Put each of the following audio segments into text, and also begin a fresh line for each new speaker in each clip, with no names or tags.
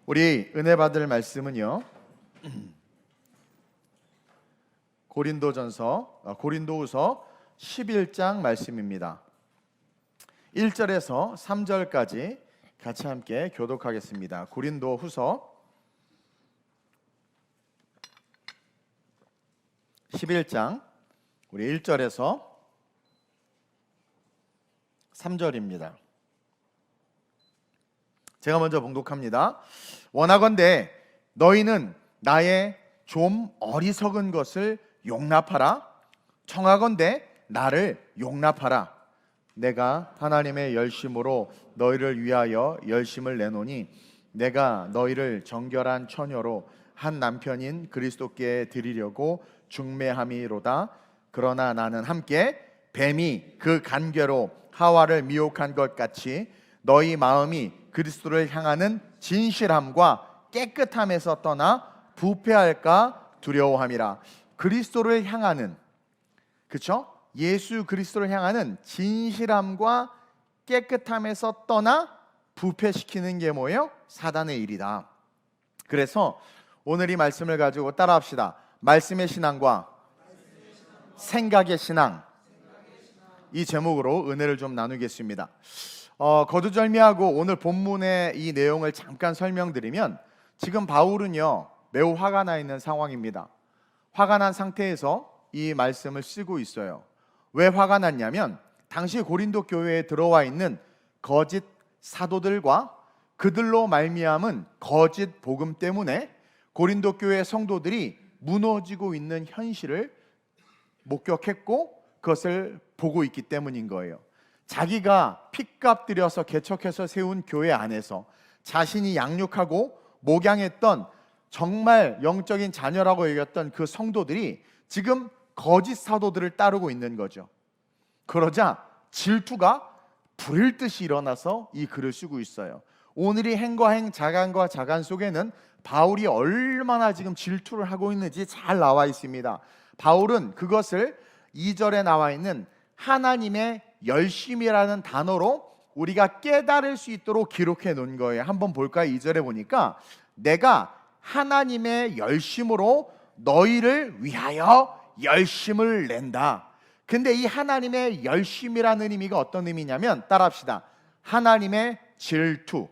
우리 은혜 받을 말씀은요, 고린도후서 11장 말씀입니다. 1절에서 3절까지 같이 함께 교독하겠습니다. 고린도후서 11장 우리 1절에서 3절입니다. 제가 먼저 봉독합니다. 원하건대 너희는 나의 좀 어리석은 것을 용납하라. 청하건대 나를 용납하라. 내가 하나님의 열심으로 너희를 위하여 열심을 내노니 내가 너희를 정결한 처녀로 한 남편인 그리스도께 드리려고 중매함이로다. 그러나 나는 함께 뱀이 그 간궤로 하와를 미혹한 것 같이 너희 마음이 그리스도를 향하는 진실함과 깨끗함에서 떠나 부패할까 두려워함이라. 그리스도를 향하는, 그렇죠? 예수 그리스도를 향하는 진실함과 깨끗함에서 떠나 부패시키는 게 뭐예요? 사단의 일이다. 그래서 오늘 이 말씀을 가지고 따라합시다. 말씀의 신앙과 생각의 신앙, 이 제목으로 은혜를 좀 나누겠습니다. 거두절미하고 오늘 본문의 이 내용을 잠깐 설명드리면, 지금 바울은요 매우 화가 나 있는 상황입니다. 화가 난 상태에서 이 말씀을 쓰고 있어요. 왜 화가 났냐면, 당시 고린도 교회에 들어와 있는 거짓 사도들과 그들로 말미암은 거짓 복음 때문에 고린도 교회 성도들이 무너지고 있는 현실을 목격했고 그것을 보고 있기 때문인 거예요. 자기가 핏값 들여서 개척해서 세운 교회 안에서 자신이 양육하고 목양했던 정말 영적인 자녀라고 여겼던 그 성도들이 지금 거짓 사도들을 따르고 있는 거죠. 그러자 질투가 불일 듯이 일어나서 이 글을 쓰고 있어요. 오늘이 행과 행, 자간과 자간 속에는 바울이 얼마나 지금 질투를 하고 있는지 잘 나와 있습니다. 바울은 그것을 2절에 나와 있는 하나님의 열심이라는 단어로 우리가 깨달을 수 있도록 기록해 놓은 거예요. 한번 볼까요? 2절에 보니까 내가 하나님의 열심으로 너희를 위하여 열심을 낸다. 근데 이 하나님의 열심이라는 의미가 어떤 의미냐면, 따라합시다. 하나님의 질투.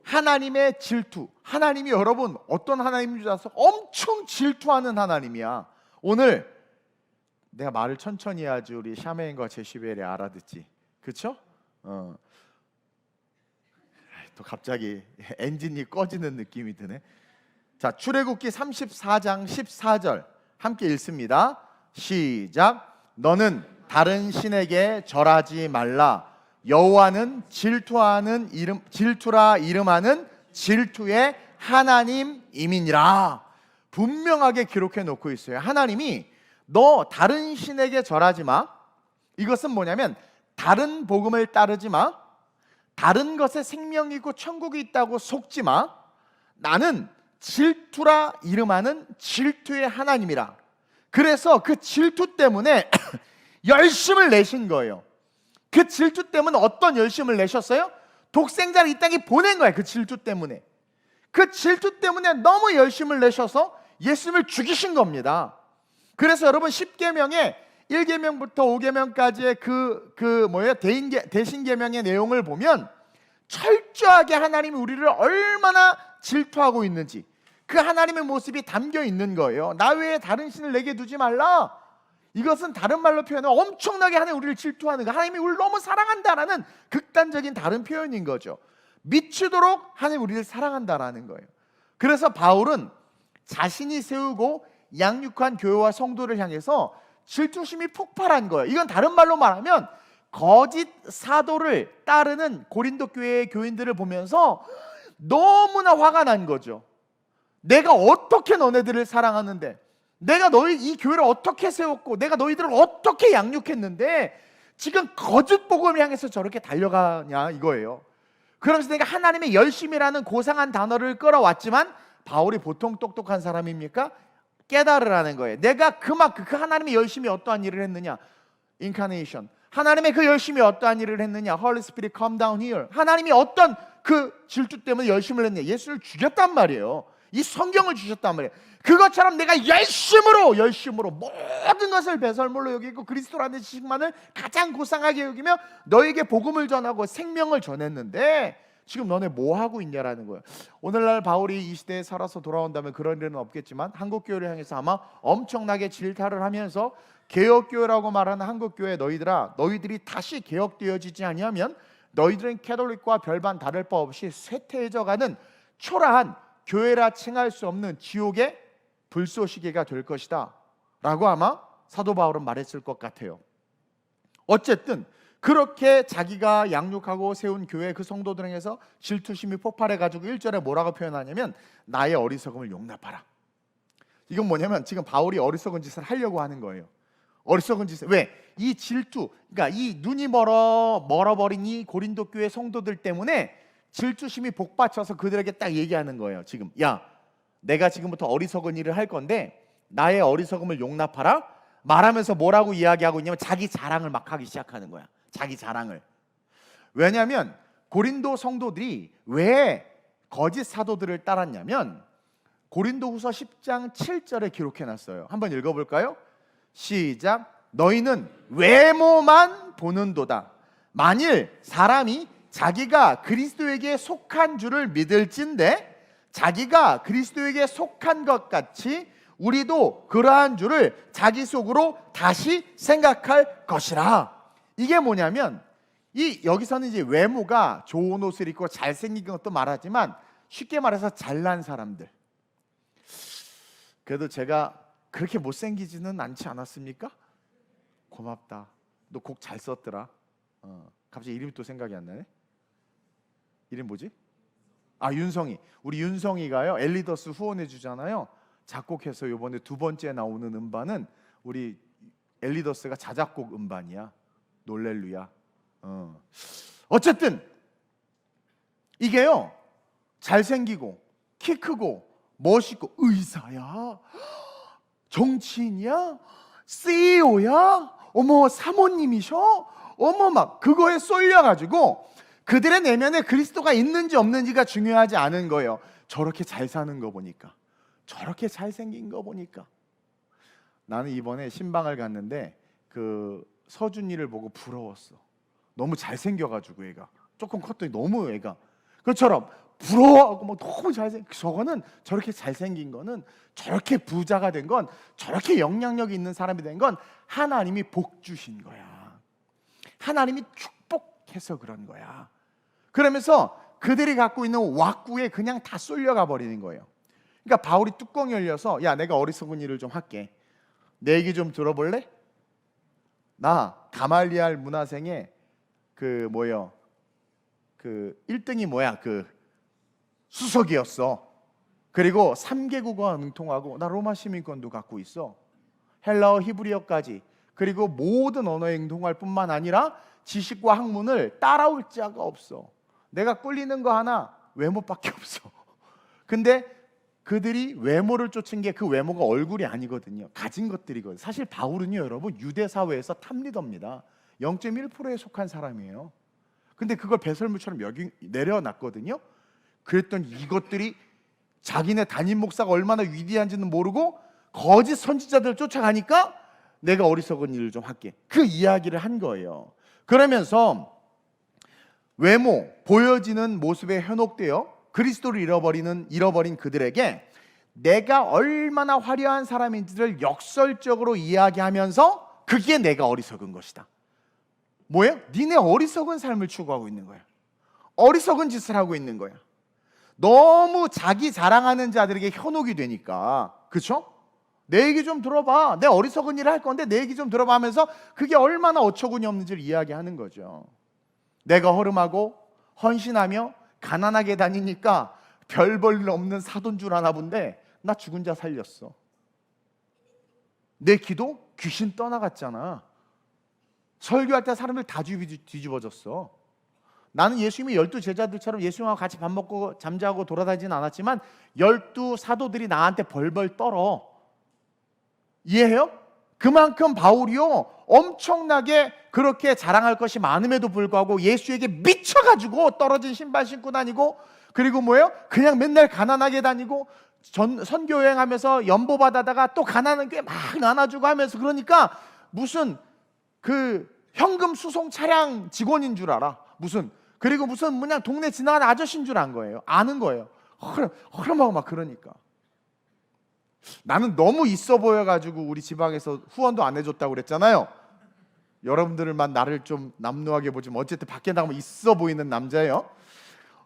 하나님의 질투. 하나님이 여러분 어떤 하나님인 줄 아세요? 엄청 질투하는 하나님이야. 오늘 내가 말을 천천히 해야지 우리 샤메인과 제시벨이 알아듣지, 그렇죠? 또 갑자기 엔진이 꺼지는 느낌이 드네. 자, 출애굽기 34장 14절 함께 읽습니다. 시작. 너는 다른 신에게 절하지 말라. 여호와는 질투라 이름하는 질투의 하나님임이니라. 분명하게 기록해 놓고 있어요. 하나님이 너 다른 신에게 절하지 마. 이것은 뭐냐면 다른 복음을 따르지 마. 다른 것에 생명이 있고 천국이 있다고 속지 마. 나는 질투라 이름하는 질투의 하나님이라. 그래서 그 질투 때문에 열심을 내신 거예요. 그 질투 때문에 어떤 열심을 내셨어요? 독생자를 이 땅에 보낸 거예요. 그 질투 때문에. 그 질투 때문에 너무 열심을 내셔서 예수님을 죽이신 겁니다. 그래서 여러분 10계명의 1계명부터 5계명까지의 대신계명의 내용을 보면 철저하게 하나님이 우리를 얼마나 질투하고 있는지 그 하나님의 모습이 담겨 있는 거예요. 나 외에 다른 신을 내게 두지 말라. 이것은 다른 말로 표현하면 엄청나게 하나님 우리를 질투하는 거, 하나님이 우리를 너무 사랑한다라는 극단적인 다른 표현인 거죠. 미치도록 하나님 우리를 사랑한다라는 거예요. 그래서 바울은 자신이 세우고 양육한 교회와 성도를 향해서 질투심이 폭발한 거예요. 이건 다른 말로 말하면 거짓 사도를 따르는 고린도 교회의 교인들을 보면서 너무나 화가 난 거죠. 내가 어떻게 너네들을 사랑하는데, 내가 너희 이 교회를 어떻게 세웠고, 내가 너희들을 어떻게 양육했는데 지금 거짓 복음을 향해서 저렇게 달려가냐 이거예요. 그러면서 내가 하나님의 열심이라는 고상한 단어를 끌어왔지만, 바울이 보통 똑똑한 사람입니까? 깨달으라는 거예요. 내가 그 하나님의 열심이 어떠한 일을 했느냐, 인카네이션, 하나님의 그 열심이 어떠한 일을 했느냐, Holy Spirit come down here, 하나님이 어떤 그 질투 때문에 열심을 했네. 예수를 죽였단 말이에요. 이 성경을 주셨단 말이에요. 그것처럼 내가 열심으로 모든 것을 배설물로 여기고 그리스도라는 지식만을 가장 고상하게 여기며 너에게 복음을 전하고 생명을 전했는데 지금 너네 뭐 하고 있냐라는 거예요. 오늘날 바울이 이 시대에 살아서 돌아온다면 그런 일은 없겠지만 한국교회를 향해서 아마 엄청나게 질타를 하면서 개혁교회라고 말하는 한국교회 너희들이 다시 개혁되어지지 아니하면 너희들은 캐톨릭과 별반 다를 바 없이 쇠퇴해져가는 초라한 교회라 칭할 수 없는 지옥의 불쏘시개가 될 것이다 라고 아마 사도 바울은 말했을 것 같아요. 어쨌든 그렇게 자기가 양육하고 세운 교회 그 성도들 향해서 질투심이 폭발해가지고 1절에 뭐라고 표현하냐면 나의 어리석음을 용납하라. 이건 뭐냐면 지금 바울이 어리석은 짓을 하려고 하는 거예요. 어리석은 짓을 왜? 이 질투, 그러니까 이 눈이 멀어버린 이 고린도 교회 성도들 때문에 질투심이 복받쳐서 그들에게 딱 얘기하는 거예요. 지금 야, 내가 지금부터 어리석은 일을 할 건데 나의 어리석음을 용납하라 말하면서 뭐라고 이야기하고 있냐면 자기 자랑을 막 하기 시작하는 거야. 자기 자랑을. 왜냐하면 고린도 성도들이 왜 거짓 사도들을 따랐냐면 고린도후서 10장 7절에 기록해놨어요. 한번 읽어볼까요? 시작. 너희는 외모만 보는도다. 만일 사람이 자기가 그리스도에게 속한 줄을 믿을진데 자기가 그리스도에게 속한 것 같이 우리도 그러한 줄을 자기 속으로 다시 생각할 것이라. 이게 뭐냐면 여기서는 이제 외모가 좋은 옷을 입고 잘생긴 것도 말하지만 쉽게 말해서 잘난 사람들. 그래도 제가 그렇게 못생기지는 않지 않았습니까? 고맙다. 너 곡 잘 썼더라. 갑자기 이름이 또 생각이 안 나네. 이름 뭐지? 윤성이. 우리 윤성이가요 엘리더스 후원해 주잖아요. 작곡해서 이번에 두 번째 나오는 음반은 우리 엘리더스가 자작곡 음반이야. 놀렐루야. 어쨌든 이게요 잘생기고 키 크고 멋있고 의사야, 정치인이야, CEO야, 어머 사모님이셔, 어머 막 그거에 쏠려가지고 그들의 내면에 그리스도가 있는지 없는지가 중요하지 않은 거예요. 저렇게 잘 사는 거 보니까, 저렇게 잘생긴 거 보니까. 나는 이번에 신방을 갔는데 그 서준이를 보고 부러웠어. 너무 잘생겨가지고 애가 조금 컸더니 너무 애가 그처럼 부러워하고 막 너무 저거는 저렇게 잘생긴 거는, 저렇게 부자가 된 건, 저렇게 영향력이 있는 사람이 된 건 하나님이 복 주신 거야. 하나님이 축복해서 그런 거야. 그러면서 그들이 갖고 있는 왁구에 그냥 다 쏠려가 버리는 거예요. 그러니까 바울이 뚜껑이 열려서 야 내가 어리석은 일을 좀 할게. 내 얘기 좀 들어볼래? 나 가말리알 문화생의 그 1등이 수석이었어. 그리고 3개국어 능통하고 나 로마 시민권도 갖고 있어. 헬라어, 히브리어까지. 그리고 모든 언어에 능통할 뿐만 아니라 지식과 학문을 따라올 자가 없어. 내가 꿀리는 거 하나, 외모밖에 없어. 근데 그들이 외모를 쫓은 게 그 외모가 얼굴이 아니거든요. 가진 것들이거든요. 사실 바울은요 여러분 유대 사회에서 탑리더입니다. 0.1%에 속한 사람이에요. 근데 그걸 배설물처럼 여기 내려놨거든요. 그랬더니 이것들이 자기네 담임 목사가 얼마나 위대한지는 모르고 거짓 선지자들 쫓아가니까 내가 어리석은 일을 좀 할게. 그 이야기를 한 거예요. 그러면서 외모, 보여지는 모습에 현혹되어 그리스도를 잃어버린 그들에게 내가 얼마나 화려한 사람인지를 역설적으로 이야기하면서 그게 내가 어리석은 것이다. 뭐예요? 니네 어리석은 삶을 추구하고 있는 거야. 어리석은 짓을 하고 있는 거야. 너무 자기 자랑하는 자들에게 현혹이 되니까. 그렇죠? 내 얘기 좀 들어봐. 내 어리석은 일을 할 건데 내 얘기 좀 들어봐 하면서 그게 얼마나 어처구니 없는지를 이야기하는 거죠. 내가 허름하고 헌신하며 가난하게 다니니까 별 볼 일 없는 사돈 줄 아나 본데 나 죽은 자 살렸어. 내 기도 귀신 떠나갔잖아. 설교할 때 사람들 다 뒤집어졌어. 나는 예수님이 12 제자들처럼 예수님하고 같이 밥 먹고 잠자고 돌아다니진 않았지만 12 사도들이 나한테 벌벌 떨어. 이해해요? 그만큼 바울이요 엄청나게 그렇게 자랑할 것이 많음에도 불구하고 예수에게 미쳐가지고 떨어진 신발 신고 다니고, 그리고 뭐예요? 그냥 맨날 가난하게 다니고 선교 여행하면서 연보 받아다가 또 가난한 게 막 나눠주고 하면서, 그러니까 무슨 그 현금 수송 차량 직원인 줄 알아. 그리고 무슨 그냥 동네 지나가는 아저씨인 줄 아는 거예요. 허름하고 막. 그러니까 나는 너무 있어 보여가지고 우리 지방에서 후원도 안 해줬다고 그랬잖아요. 여러분들만 나를 좀 남루하게 보지만 어쨌든 밖에 나가면 있어 보이는 남자예요.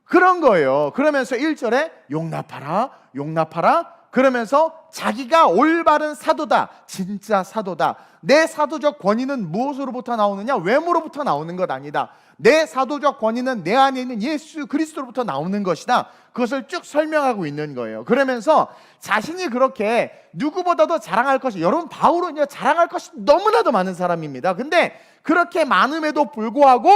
그런 거예요. 그러면서 1절에 용납하라 그러면서 자기가 올바른 사도다, 진짜 사도다. 내 사도적 권위는 무엇으로부터 나오느냐? 외모로부터 나오는 것 아니다. 내 사도적 권위는 내 안에 있는 예수 그리스도로부터 나오는 것이다. 그것을 쭉 설명하고 있는 거예요. 그러면서 자신이 그렇게 누구보다도 자랑할 것이, 여러분 바울은요 자랑할 것이 너무나도 많은 사람입니다. 근데 그렇게 많음에도 불구하고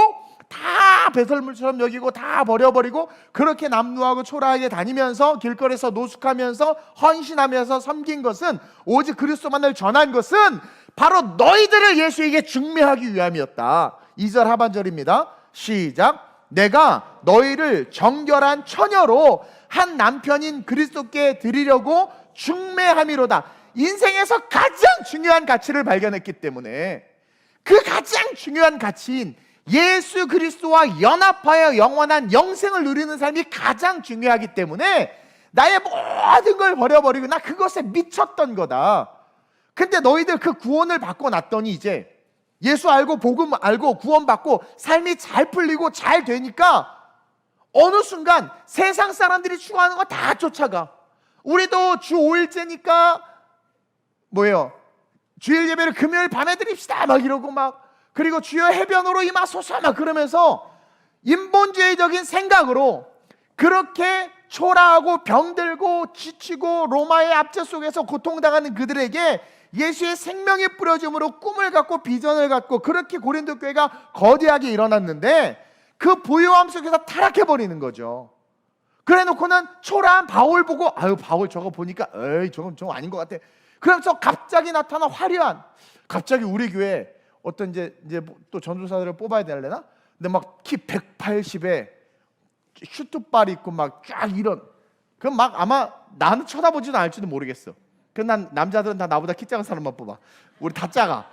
다 배설물처럼 여기고 다 버려버리고 그렇게 남루하고 초라하게 다니면서 길거리에서 노숙하면서 헌신하면서 섬긴 것은, 오직 그리스도만을 전한 것은 바로 너희들을 예수에게 중매하기 위함이었다. 2절 하반절입니다. 시작. 내가 너희를 정결한 처녀로 한 남편인 그리스도께 드리려고 중매함이로다. 인생에서 가장 중요한 가치를 발견했기 때문에, 그 가장 중요한 가치인 예수 그리스도와 연합하여 영원한 영생을 누리는 삶이 가장 중요하기 때문에 나의 모든 걸 버려버리고 나 그것에 미쳤던 거다. 근데 너희들 그 구원을 받고 났더니 이제 예수 알고 복음 알고 구원받고 삶이 잘 풀리고 잘 되니까 어느 순간 세상 사람들이 추구하는 거 다 쫓아가. 우리도 주 5일째니까 뭐예요? 주일 예배를 금요일 밤에 드립시다 막 이러고 막, 그리고 주여 해변으로 임하소서 막 그러면서 인본주의적인 생각으로 그렇게 초라하고 병들고 지치고 로마의 압제 속에서 고통당하는 그들에게 예수의 생명이 뿌려짐으로 꿈을 갖고 비전을 갖고 그렇게 고린도 교회가 거대하게 일어났는데, 그 부유함 속에서 타락해버리는 거죠. 그래 놓고는 초라한 바울 보고, 아유 바울 저거 보니까 에이 저건 아닌 것 같아. 그러면서 갑자기 나타난 화려한, 갑자기 우리 교회 어떤 이제 또 전도사들을 뽑아야 되려나? 근데 막 키 180에 슈트발 입고 막 쫙 이런, 그럼 막 아마 나는 쳐다보지도 않을지도 모르겠어. 그 난 남자들은 다 나보다 키 작은 사람만 뽑아. 우리 다 작아.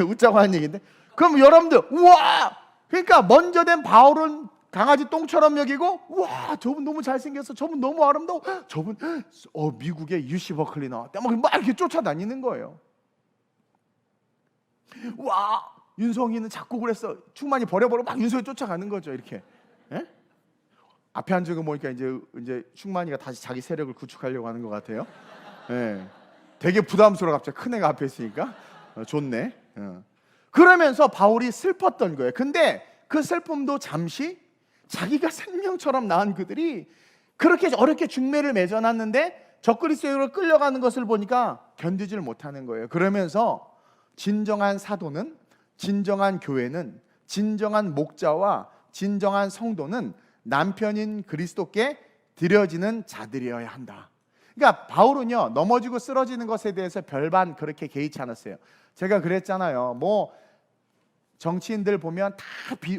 웃자고 하는 얘기인데. 그럼 여러분들 우와! 그러니까 먼저 된 바울은 강아지 똥처럼 여기고, 우와 저분 너무 잘생겼어, 저분 너무 아름다워, 저분 미국의 UC 버클리 나왔대 막 이렇게 쫓아다니는 거예요. 와 윤성이는 작곡을 했어, 충만이 버려버려 막 윤성이 쫓아가는 거죠. 이렇게. 에? 앞에 앉은 거 보니까 이제 충만이가 다시 자기 세력을 구축하려고 하는 것 같아요. 예. 되게 부담스러워. 갑자기 큰 애가 앞에 있으니까 좋네. 그러면서 바울이 슬펐던 거예요. 근데 그 슬픔도 잠시, 자기가 생명처럼 낳은 그들이 그렇게 어렵게 중매를 맺어놨는데 적그리스도로 끌려가는 것을 보니까 견디지를 못하는 거예요. 그러면서 진정한 사도는, 진정한 교회는, 진정한 목자와 진정한 성도는 남편인 그리스도께 드려지는 자들이어야 한다. 그러니까 바울은요 넘어지고 쓰러지는 것에 대해서 별반 그렇게 개의치 않았어요. 제가 그랬잖아요. 뭐 정치인들 보면 다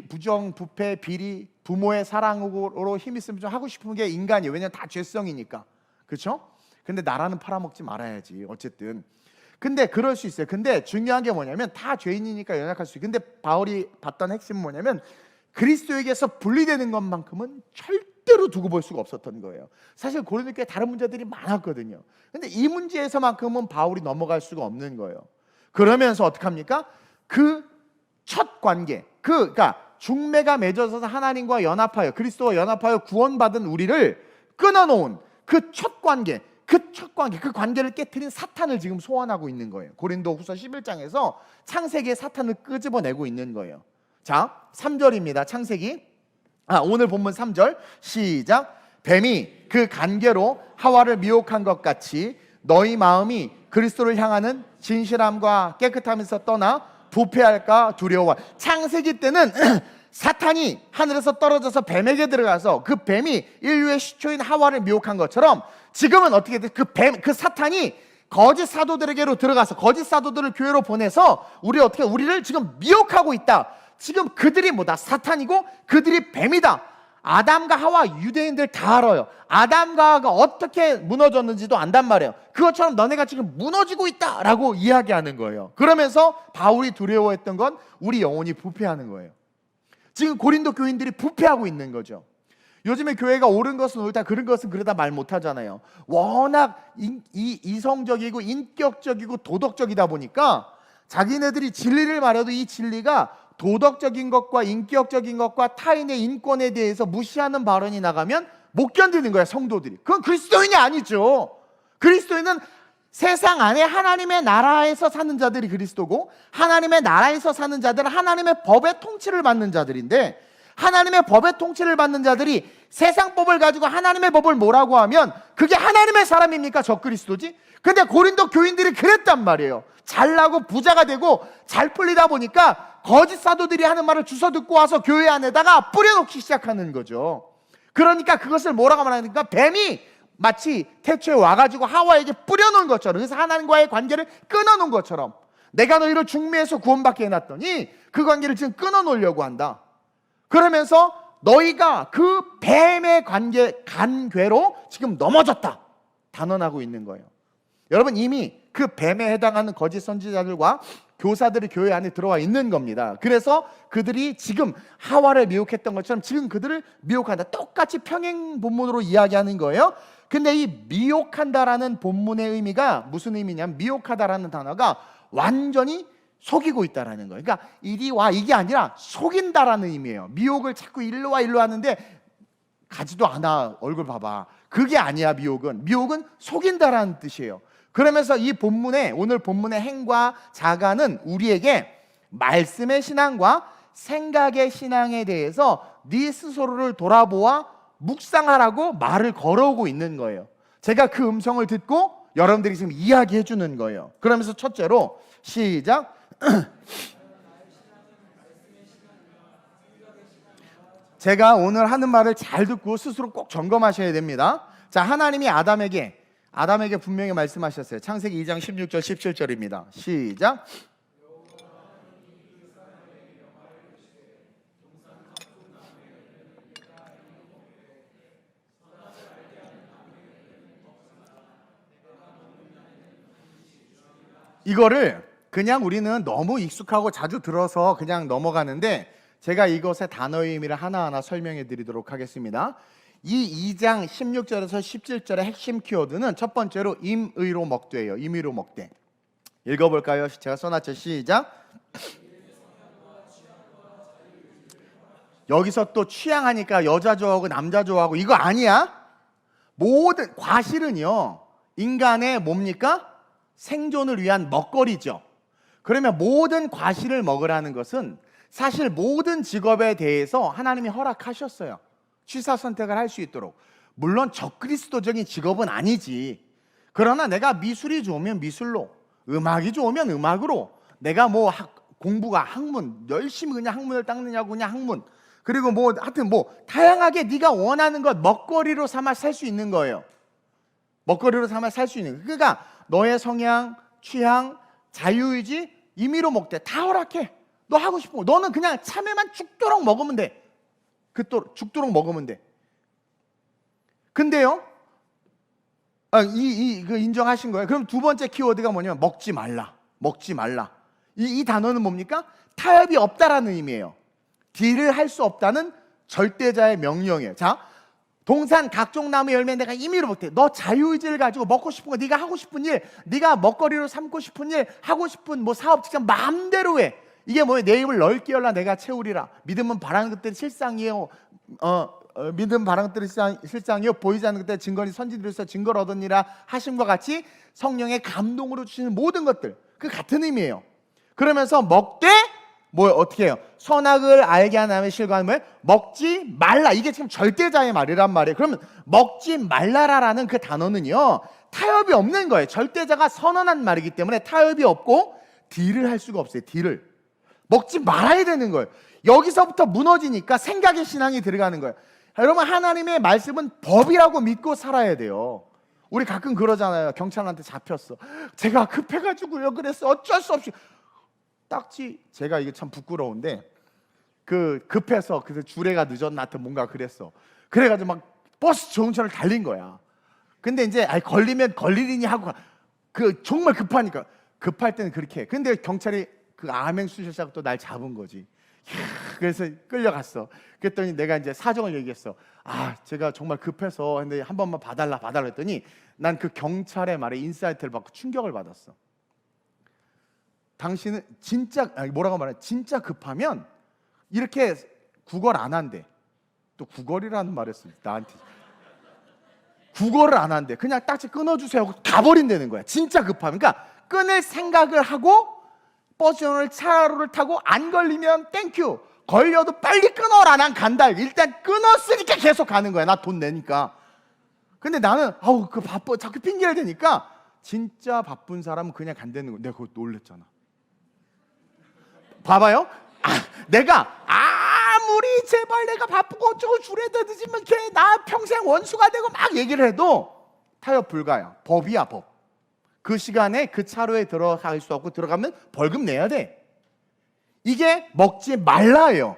부정, 부패, 비리, 부모의 사랑으로 힘있으면 좀 하고 싶은 게 인간이에요. 왜냐면 다 죄성이니까. 그렇죠? 근데 나라는 팔아먹지 말아야지 어쨌든. 근데 그럴 수 있어요. 근데 중요한 게 뭐냐면 다 죄인이니까 연약할 수 있어요. 근데 바울이 봤던 핵심은 뭐냐면 그리스도에게서 분리되는 것만큼은 절대로 두고 볼 수가 없었던 거예요. 사실 고린도 교회에 다른 문제들이 많았거든요. 근데 이 문제에서만큼은 바울이 넘어갈 수가 없는 거예요. 그러면서 어떡합니까? 그 첫 관계, 그러니까 중매가 맺어져서 하나님과 연합하여 그리스도와 연합하여 구원받은 우리를 끊어놓은 그 첫 관계, 그 관계를 깨트린 사탄을 지금 소환하고 있는 거예요. 고린도후서 11장에서 창세기의 사탄을 끄집어내고 있는 거예요. 자, 3절입니다. 창세기 오늘 본문 3절 시작. 뱀이 그 관계로 하와를 미혹한 것 같이 너희 마음이 그리스도를 향하는 진실함과 깨끗함에서 떠나 부패할까 두려워. 창세기 때는 사탄이 하늘에서 떨어져서 뱀에게 들어가서 그 뱀이 인류의 시초인 하와를 미혹한 것처럼 지금은 어떻게 돼? 그 사탄이 거짓 사도들에게로 들어가서 거짓 사도들을 교회로 보내서 우리를 지금 미혹하고 있다. 지금 그들이 뭐다? 사탄이고 그들이 뱀이다. 아담과 하와, 유대인들 다 알아요. 아담과 하와가 어떻게 무너졌는지도 안단 말이에요. 그것처럼 너네가 지금 무너지고 있다라고 이야기하는 거예요. 그러면서 바울이 두려워했던 건 우리 영혼이 부패하는 거예요. 지금 고린도 교인들이 부패하고 있는 거죠. 요즘에 교회가 옳은 것은 옳다, 그런 것은 그러다 말 못하잖아요. 워낙 이성적이고 인격적이고 도덕적이다 보니까 자기네들이 진리를 말해도 이 진리가 도덕적인 것과 인격적인 것과 타인의 인권에 대해서 무시하는 발언이 나가면 못 견디는 거야, 성도들이. 그건 그리스도인이 아니죠. 그리스도인은 세상 안에 하나님의 나라에서 사는 자들이 그리스도고, 하나님의 나라에서 사는 자들은 하나님의 법의 통치를 받는 자들인데, 하나님의 법의 통치를 받는 자들이 세상 법을 가지고 하나님의 법을 뭐라고 하면 그게 하나님의 사람입니까? 적그리스도지. 근데 고린도 교인들이 그랬단 말이에요. 잘나고 부자가 되고 잘 풀리다 보니까 거짓 사도들이 하는 말을 주워 듣고 와서 교회 안에다가 뿌려놓기 시작하는 거죠. 그러니까 그것을 뭐라고 말하니까 뱀이 마치 태초에 와가지고 하와에게 뿌려놓은 것처럼, 그래서 하나님과의 관계를 끊어놓은 것처럼, 내가 너희를 중매에서 구원받게 해놨더니 그 관계를 지금 끊어놓으려고 한다. 그러면서 너희가 그 뱀의 간궤로 지금 넘어졌다 단언하고 있는 거예요. 여러분, 이미 그 뱀에 해당하는 거짓 선지자들과 교사들이 교회 안에 들어와 있는 겁니다. 그래서 그들이 지금 하와를 미혹했던 것처럼 지금 그들을 미혹한다. 똑같이 평행 본문으로 이야기하는 거예요. 근데 이 미혹한다라는 본문의 의미가 무슨 의미냐면, 미혹하다라는 단어가 완전히 속이고 있다라는 거예요. 그러니까 이리 와, 이게 아니라 속인다라는 의미예요. 미혹을 자꾸 일로 와 일로 하는데 가지도 않아. 얼굴 봐봐. 그게 아니야. 미혹은 속인다라는 뜻이에요. 그러면서 이 본문에, 오늘 본문의 행과 자가는 우리에게 말씀의 신앙과 생각의 신앙에 대해서 네 스스로를 돌아보아 묵상하라고 말을 걸어오고 있는 거예요. 제가 그 음성을 듣고 여러분들이 지금 이야기해 주는 거예요. 그러면서 첫째로 시작. 제가 오늘 하는 말을 잘 듣고 스스로 꼭 점검하셔야 됩니다. 자, 하나님이 아담에게 분명히 말씀하셨어요. 창세기 2장 16절 17절입니다. 시작. 이거를 그냥 우리는 너무 익숙하고 자주 들어서 그냥 넘어가는데, 제가 이것의 단어의 의미를 하나하나 설명해 드리도록 하겠습니다. 이 2장 16절에서 17절의 핵심 키워드는 첫 번째로 임의로 먹되예요. 임의로 먹되. 읽어볼까요? 제가 써놨죠. 시작. 여기서 또 취향하니까 여자 좋아하고 남자 좋아하고 이거 아니야. 모든 과실은요, 인간의 뭡니까? 생존을 위한 먹거리죠. 그러면 모든 과실을 먹으라는 것은 사실 모든 직업에 대해서 하나님이 허락하셨어요. 취사 선택을 할 수 있도록. 물론 적그리스도적인 직업은 아니지. 그러나 내가 미술이 좋으면 미술로, 음악이 좋으면 음악으로, 내가 뭐 공부가 학문, 열심히 그냥 학문을 닦느냐고 그냥 학문, 그리고 뭐 하여튼 뭐 다양하게 네가 원하는 것 먹거리로 삼아 살 수 있는 거예요. 먹거리로 삼아 살 수 있는. 그러니까 너의 성향, 취향, 자유의지, 임의로 먹되 다 허락해. 너 하고 싶은 거. 너는 그냥 참외만 죽도록 먹으면 돼. 죽도록 먹으면 돼. 근데요, 그 인정하신 거예요. 그럼 두 번째 키워드가 뭐냐면 먹지 말라. 먹지 말라. 이 단어는 뭡니까? 타협이 없다라는 의미예요. 딜을 할 수 없다는 절대자의 명령이에요. 자, 동산 각종 나무 열매 내가 임의로 먹되, 너 자유의지를 가지고 먹고 싶은 거, 네가 하고 싶은 일, 네가 먹거리로 삼고 싶은 일, 하고 싶은 뭐 사업, 직장 마음대로 해. 이게 뭐예요? 내 입을 넓게 열라 내가 채우리라. 믿음은 바라는 것들이 실상이에요. 믿음 바라는 것들이 실상이요, 보이지 않는 것들이 증거니 선지들에서 증거를 얻으니라 하심과 같이 성령의 감동으로 주시는 모든 것들, 그 같은 의미예요. 그러면서 먹되 뭐 어떻게 해요? 선악을 알게 한 다음에 실과는 뭐예요? 먹지 말라. 이게 지금 절대자의 말이란 말이에요. 그러면 먹지 말라라는 그 단어는요, 타협이 없는 거예요. 절대자가 선언한 말이기 때문에 타협이 없고 딜을 할 수가 없어요. 딜을 먹지 말아야 되는 거예요. 여기서부터 무너지니까 생각의 신앙이 들어가는 거예요. 여러분, 하나님의 말씀은 법이라고 믿고 살아야 돼요. 우리 가끔 그러잖아요. 경찰한테 잡혔어. 제가 급해가지고요. 그래서 어쩔 수 없이 딱지. 제가 이게 참 부끄러운데 그 급해서 그 주례가 늦었나 하여튼 뭔가 그랬어. 그래가지고 막 버스 정차를 달린 거야. 근데 이제 걸리면 걸리니 하고 그 정말 급하니까 급할 때는 그렇게 해. 근데 경찰이 그 암행수실자가 또 날 잡은 거지. 그래서 끌려갔어. 그랬더니 내가 이제 사정을 얘기했어. 제가 정말 급해서 근데 한 번만 봐달라 했더니 난 그 경찰의 말에 인사이트를 받고 충격을 받았어. 당신은 진짜 뭐라고 말해? 진짜 급하면 이렇게 구걸 안 한대. 또 구걸이라는 말을 했어 나한테. 구걸을 안 한대. 그냥 딱지 끊어주세요 하고 가버린다는 거야. 진짜 급하면. 그러니까 끊을 생각을 하고 버스를 차로를 타고 안 걸리면 땡큐, 걸려도 빨리 끊어라, 난 간다. 일단 끊었으니까 계속 가는 거야. 나 돈 내니까. 근데 나는 그 바빠 자꾸 핑계를 대니까 진짜 바쁜 사람은 그냥 간다는 거야. 내가 그거 놀랬잖아. 봐봐요. 내가 아무리 제발 내가 바쁘고 어쩌고 주례도 늦으면 걔 나 평생 원수가 되고 막 얘기를 해도 타협 불가야. 법이야, 법. 그 시간에 그 차로에 들어갈 수 없고 들어가면 벌금 내야 돼. 이게 먹지 말라예요.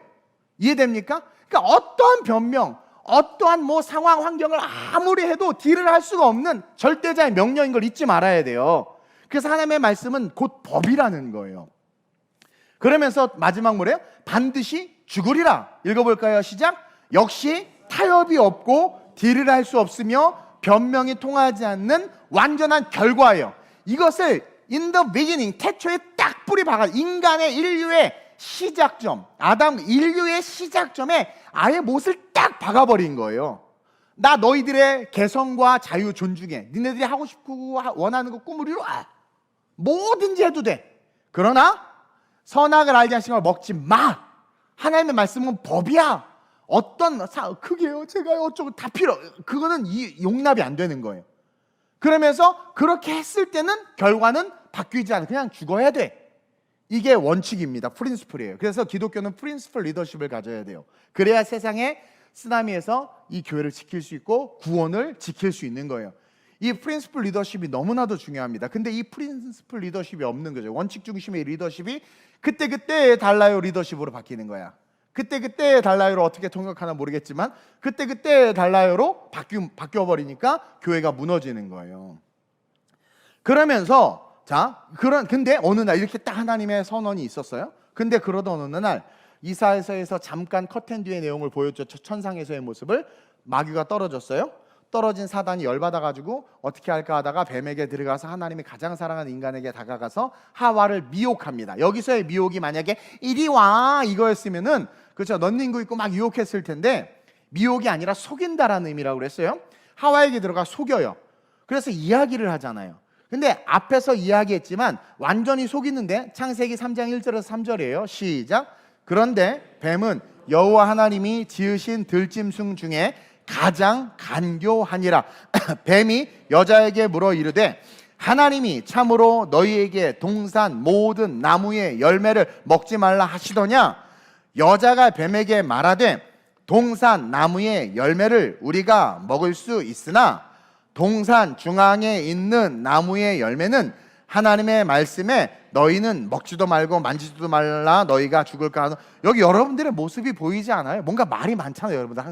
이해됩니까? 그러니까 어떠한 변명, 어떠한 뭐 상황 환경을 아무리 해도 딜을 할 수가 없는 절대자의 명령인 걸 잊지 말아야 돼요. 그래서 하나님의 말씀은 곧 법이라는 거예요. 그러면서 마지막 뭐래요? 반드시 죽으리라. 읽어볼까요? 시작. 역시 타협이 없고 딜을 할 수 없으며 변명이 통하지 않는 완전한 결과예요. 이것을 in the beginning, 태초에 딱 뿌리 박아. 인간의 인류의 시작점, 아담 인류의 시작점에 아예 못을 딱 박아버린 거예요. 나 너희들의 개성과 자유 존중해. 니네들이 하고 싶고 원하는 거 꿈을 이루어. 뭐든지 해도 돼. 그러나 선악을 알게 하신 걸 먹지 마. 하나님의 말씀은 법이야. 그게요 제가 어쩌고 다 그거는 용납이 안 되는 거예요. 그러면서 그렇게 했을 때는 결과는 바뀌지 않아. 그냥 죽어야 돼. 이게 원칙입니다. 프린시플이에요. 그래서 기독교는 프린시플 리더십을 가져야 돼요. 그래야 세상의 쓰나미에서 이 교회를 지킬 수 있고 구원을 지킬 수 있는 거예요. 이 프린시플 리더십이 너무나도 중요합니다. 근데 이 프린시플 리더십이 없는 거죠. 원칙 중심의 리더십이 그때그때 달라요 리더십으로 바뀌는 거야. 그때그때 달라요로 어떻게 통역하나 모르겠지만 그때그때 달라요로 바뀌어버리니까 교회가 무너지는 거예요. 그러면서 근데 어느 날 이렇게 딱 하나님의 선언이 있었어요. 근데 그러던 어느 날 이사야서에서 잠깐 커튼 뒤의 내용을 보여줬죠. 천상에서의 모습을. 마귀가 떨어졌어요. 떨어진 사단이 열받아가지고 어떻게 할까 하다가 뱀에게 들어가서 하나님이 가장 사랑하는 인간에게 다가가서 하와를 미혹합니다. 여기서의 미혹이 만약에 이리 와 이거였으면은 그렇죠, 넌닝구 있고 막 유혹했을 텐데 미혹이 아니라 속인다라는 의미라고 그랬어요. 하와에게 들어가 속여요. 그래서 이야기를 하잖아요. 근데 앞에서 이야기했지만 완전히 속이는데 창세기 3장 1절에서 3절이에요. 시작. 그런데 뱀은 여호와 하나님이 지으신 들짐승 중에 가장 간교하니라. 뱀이 여자에게 물어 이르되 하나님이 참으로 너희에게 동산 모든 나무의 열매를 먹지 말라 하시더냐? 여자가 뱀에게 말하되 동산 나무의 열매를 우리가 먹을 수 있으나 동산 중앙에 있는 나무의 열매는 하나님의 말씀에 너희는 먹지도 말고 만지지도 말라 너희가 죽을까 하는. 여기 여러분들의 모습이 보이지 않아요? 뭔가 말이 많잖아요. 여러분들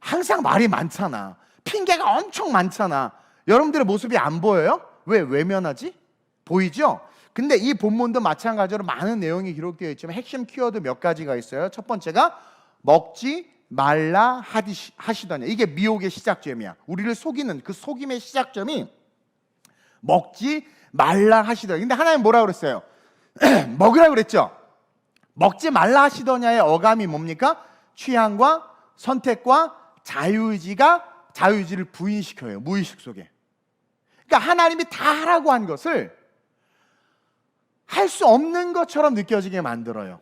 항상 말이 많잖아. 핑계가 엄청 많잖아. 여러분들의 모습이 안 보여요? 왜 외면하지? 보이죠? 근데 이 본문도 마찬가지로 많은 내용이 기록되어 있지만 핵심 키워드 몇 가지가 있어요. 첫 번째가 먹지 말라 하시더냐. 이게 미혹의 시작점이야. 우리를 속이는 그 속임의 시작점이 먹지 말라 하시더냐. 근데 하나님 뭐라 그랬어요? 먹으라 그랬죠? 먹지 말라 하시더냐의 어감이 뭡니까? 취향과 선택과 자유의지를 부인시켜요. 무의식 속에. 그러니까 하나님이 다 하라고 한 것을 할 수 없는 것처럼 느껴지게 만들어요.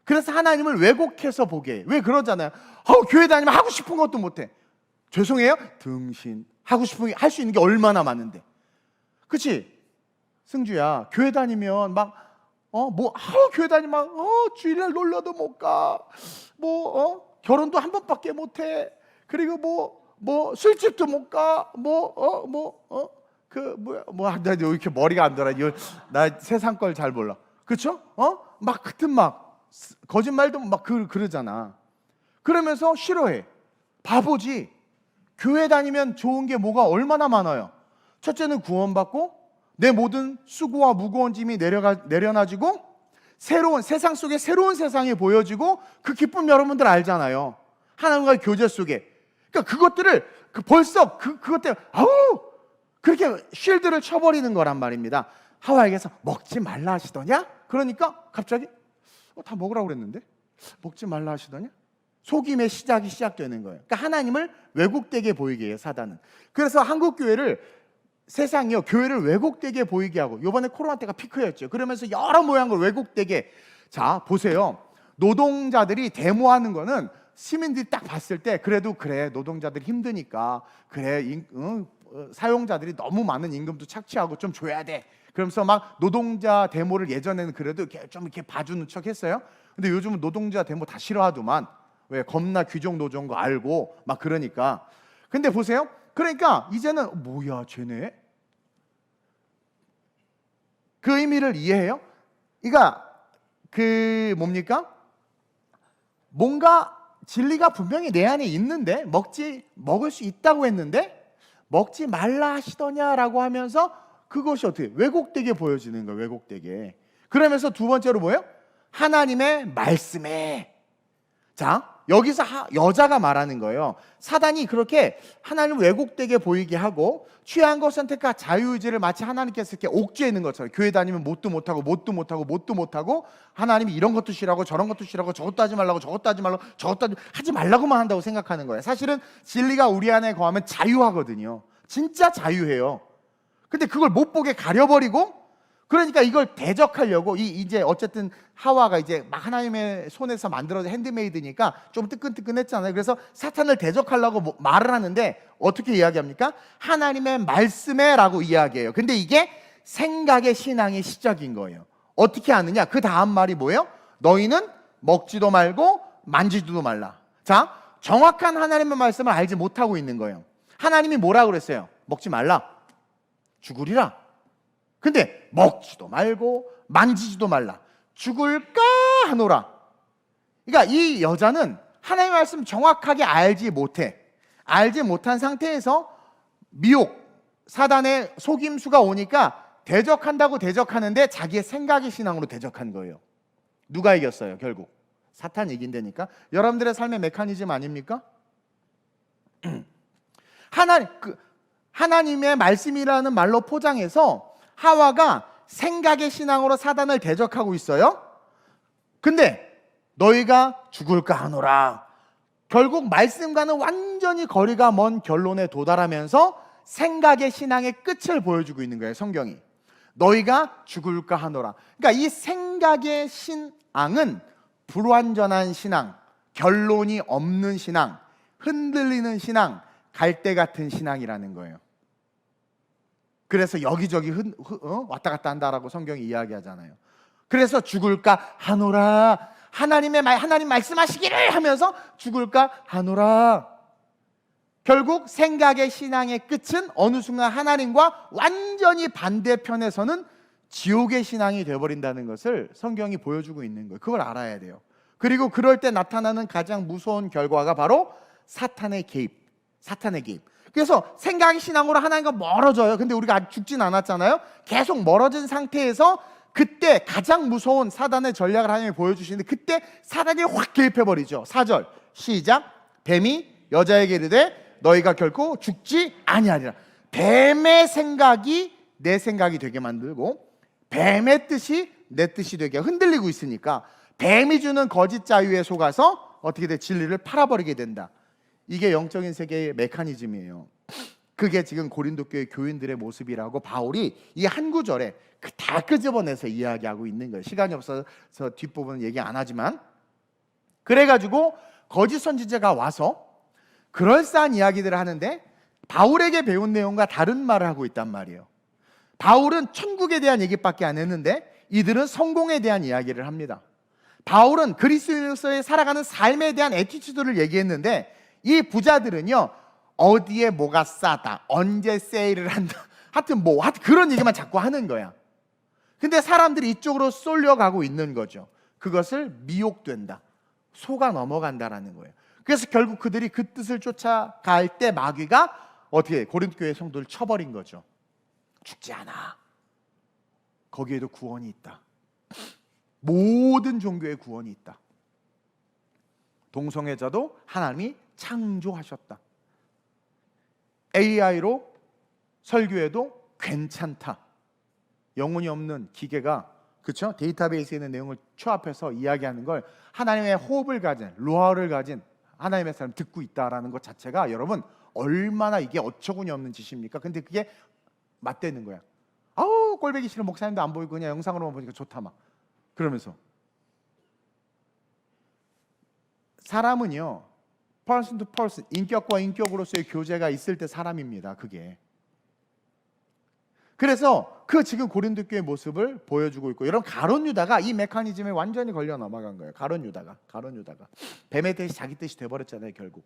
그래서 하나님을 왜곡해서 보게 해요. 왜 그러잖아요. 교회 다니면 하고 싶은 것도 못해. 죄송해요? 등신. 하고 싶은 게 할 수 있는 게 얼마나 많은데. 그치? 승주야, 교회 다니면 교회 다니면 주일날 놀러도 못 가. 결혼도 한 번밖에 못 해. 그리고 뭐 술집도 못 가, 나 이렇게 머리가 안 돌아. 나 세상 걸 잘 몰라. 그렇죠? 막 하여튼 막 거짓말도 막 그러잖아. 그러면서 싫어해. 바보지. 교회 다니면 좋은 게 뭐가 얼마나 많아요. 첫째는 구원받고 내 모든 수고와 무거운 짐이 내려놔지고 새로운 세상 속에 새로운 세상이 보여지고 그 기쁨 여러분들 알잖아요. 하나님과의 교제 속에. 그러니까 그것들을 벌써 그것 때문에 그렇게 쉴드를 쳐버리는 거란 말입니다. 하와에게서 먹지 말라 하시더냐? 그러니까 갑자기 다 먹으라고 그랬는데 먹지 말라 하시더냐? 속임의 시작이 시작되는 거예요. 그러니까 하나님을 왜곡되게 보이게 해요, 사단은. 그래서 한국 교회를 세상이요 교회를 왜곡되게 보이게 하고, 이번에 코로나 때가 피크였죠. 그러면서 여러 모양으로 왜곡되게. 자 보세요. 노동자들이 데모하는 거는 시민들이 딱 봤을 때 그래도 그래 노동자들이 힘드니까 그래 사용자들이 너무 많은 임금도 착취하고 좀 줘야 돼. 그러면서 막 노동자 데모를 예전에는 그래도 좀 이렇게 봐주는 척 했어요. 근데 요즘은 노동자 데모 다 싫어하더만. 왜? 겁나 귀족 노조인 거 알고 막 그러니까. 근데 보세요. 그러니까 이제는 뭐야 쟤네? 그 의미를 이해해요? 그러니까 뭡니까? 뭔가 진리가 분명히 내 안에 있는데 먹을 수 있다고 했는데 먹지 말라 하시더냐라고 하면서 그것이 어떻게 왜곡되게 보여지는 거예요. 왜곡되게. 그러면서 두 번째로 뭐예요? 하나님의 말씀에. 자 여기서 여자가 말하는 거예요. 사단이 그렇게 하나님을 왜곡되게 보이게 하고 취한 것 선택과 자유의지를 마치 하나님께서 이렇게 옥죄해 있는 것처럼, 교회 다니면 뭣도 못하고 하나님이 이런 것도 싫어하고 저런 것도 싫어하고 저것도 하지 말라고 저것도 하지 말라고만 한다고 생각하는 거예요. 사실은 진리가 우리 안에 거하면 자유하거든요. 진짜 자유해요. 근데 그걸 못 보게 가려버리고, 그러니까 이걸 대적하려고 이제 어쨌든 하와가 이제 막 하나님의 손에서 만들어진 핸드메이드니까 좀 뜨끈뜨끈했잖아요. 그래서 사탄을 대적하려고 말을 하는데 어떻게 이야기합니까? 하나님의 말씀에라고 이야기해요. 근데 이게 생각의 신앙의 시작인 거예요. 어떻게 하느냐? 그 다음 말이 뭐예요? 너희는 먹지도 말고 만지지도 말라. 자, 정확한 하나님의 말씀을 알지 못하고 있는 거예요. 하나님이 뭐라고 그랬어요? 먹지 말라, 죽으리라. 근데 먹지도 말고 만지지도 말라, 죽을까 하노라. 그러니까 이 여자는 하나님의 말씀 정확하게 알지 못한 상태에서 미혹, 사단의 속임수가 오니까 대적하는데 자기의 생각의 신앙으로 대적한 거예요. 누가 이겼어요? 결국 사탄이 이긴다니까. 여러분들의 삶의 메커니즘 아닙니까? 하나님의 말씀이라는 말로 포장해서 하와가 생각의 신앙으로 사단을 대적하고 있어요. 근데 너희가 죽을까 하노라. 결국 말씀과는 완전히 거리가 먼 결론에 도달하면서 생각의 신앙의 끝을 보여주고 있는 거예요, 성경이. 너희가 죽을까 하노라. 그러니까 이 생각의 신앙은 불완전한 신앙, 결론이 없는 신앙, 흔들리는 신앙, 갈대 같은 신앙이라는 거예요. 그래서 여기저기 왔다 갔다 한다라고 성경이 이야기하잖아요. 그래서 죽을까 하노라. 하나님 말씀하시기를 하면서 죽을까 하노라. 결국 생각의 신앙의 끝은 어느 순간 하나님과 완전히 반대편에서는 지옥의 신앙이 되어버린다는 것을 성경이 보여주고 있는 거예요. 그걸 알아야 돼요. 그리고 그럴 때 나타나는 가장 무서운 결과가 바로 사탄의 개입. 그래서 생각의 신앙으로 하나님과 멀어져요. 근데 우리가 아직 죽진 않았잖아요. 계속 멀어진 상태에서 그때 가장 무서운 사단의 전략을 하나님이 보여주시는데, 그때 사단이 확 개입해버리죠. 4절 시작. 뱀이 여자에게 이르되 너희가 결코 죽지 아니하리라. 뱀의 생각이 내 생각이 되게 만들고 뱀의 뜻이 내 뜻이 되게 흔들리고 있으니까 뱀이 주는 거짓 자유에 속아서 어떻게 돼? 진리를 팔아버리게 된다. 이게 영적인 세계의 메커니즘이에요. 그게 지금 고린도 교회 교인들의 모습이라고 바울이 이 한 구절에 다 끄집어내서 이야기하고 있는 거예요. 시간이 없어서 뒷부분은 얘기 안 하지만, 그래가지고 거짓 선지자가 와서 그럴싸한 이야기들을 하는데 바울에게 배운 내용과 다른 말을 하고 있단 말이에요. 바울은 천국에 대한 얘기밖에 안 했는데 이들은 성공에 대한 이야기를 합니다. 바울은 그리스도인으로서의 살아가는 삶에 대한 애티튜드를 얘기했는데 이 부자들은요 어디에 뭐가 싸다, 언제 세일을 한다, 하여튼 그런 얘기만 자꾸 하는 거야. 근데 사람들이 이쪽으로 쏠려가고 있는 거죠. 그것을 미혹된다, 속아 넘어간다라는 거예요. 그래서 결국 그들이 그 뜻을 쫓아갈 때 마귀가 어떻게 고린도 교회 성도를 쳐버린 거죠. 죽지 않아. 거기에도 구원이 있다. 모든 종교에 구원이 있다. 동성애자도 하나님이 창조하셨다. AI로 설교해도 괜찮다. 영혼이 없는 기계가, 그렇죠? 데이터베이스에 있는 내용을 초합해서 이야기하는 걸 하나님의 호흡을 가진, 루아를 가진 하나님의 사람 듣고 있다라는 것 자체가 여러분 얼마나 이게 어처구니 없는 짓입니까? 근데 그게 맞대는 거야. 아우 꼴보기 싫은 목사님도 안 보이고 그냥 영상으로만 보니까 좋다 막 그러면서. 사람은요, person to person, 인격과 인격으로서의 교제가 있을 때 사람입니다. 그게. 그래서 그 지금 고린도 교회의 모습을 보여주고 있고, 여러분 가룟 유다가 이 메커니즘에 완전히 걸려 넘어간 거예요. 가룟 유다가 뱀의 뜻이 자기 뜻이 돼버렸잖아요, 결국.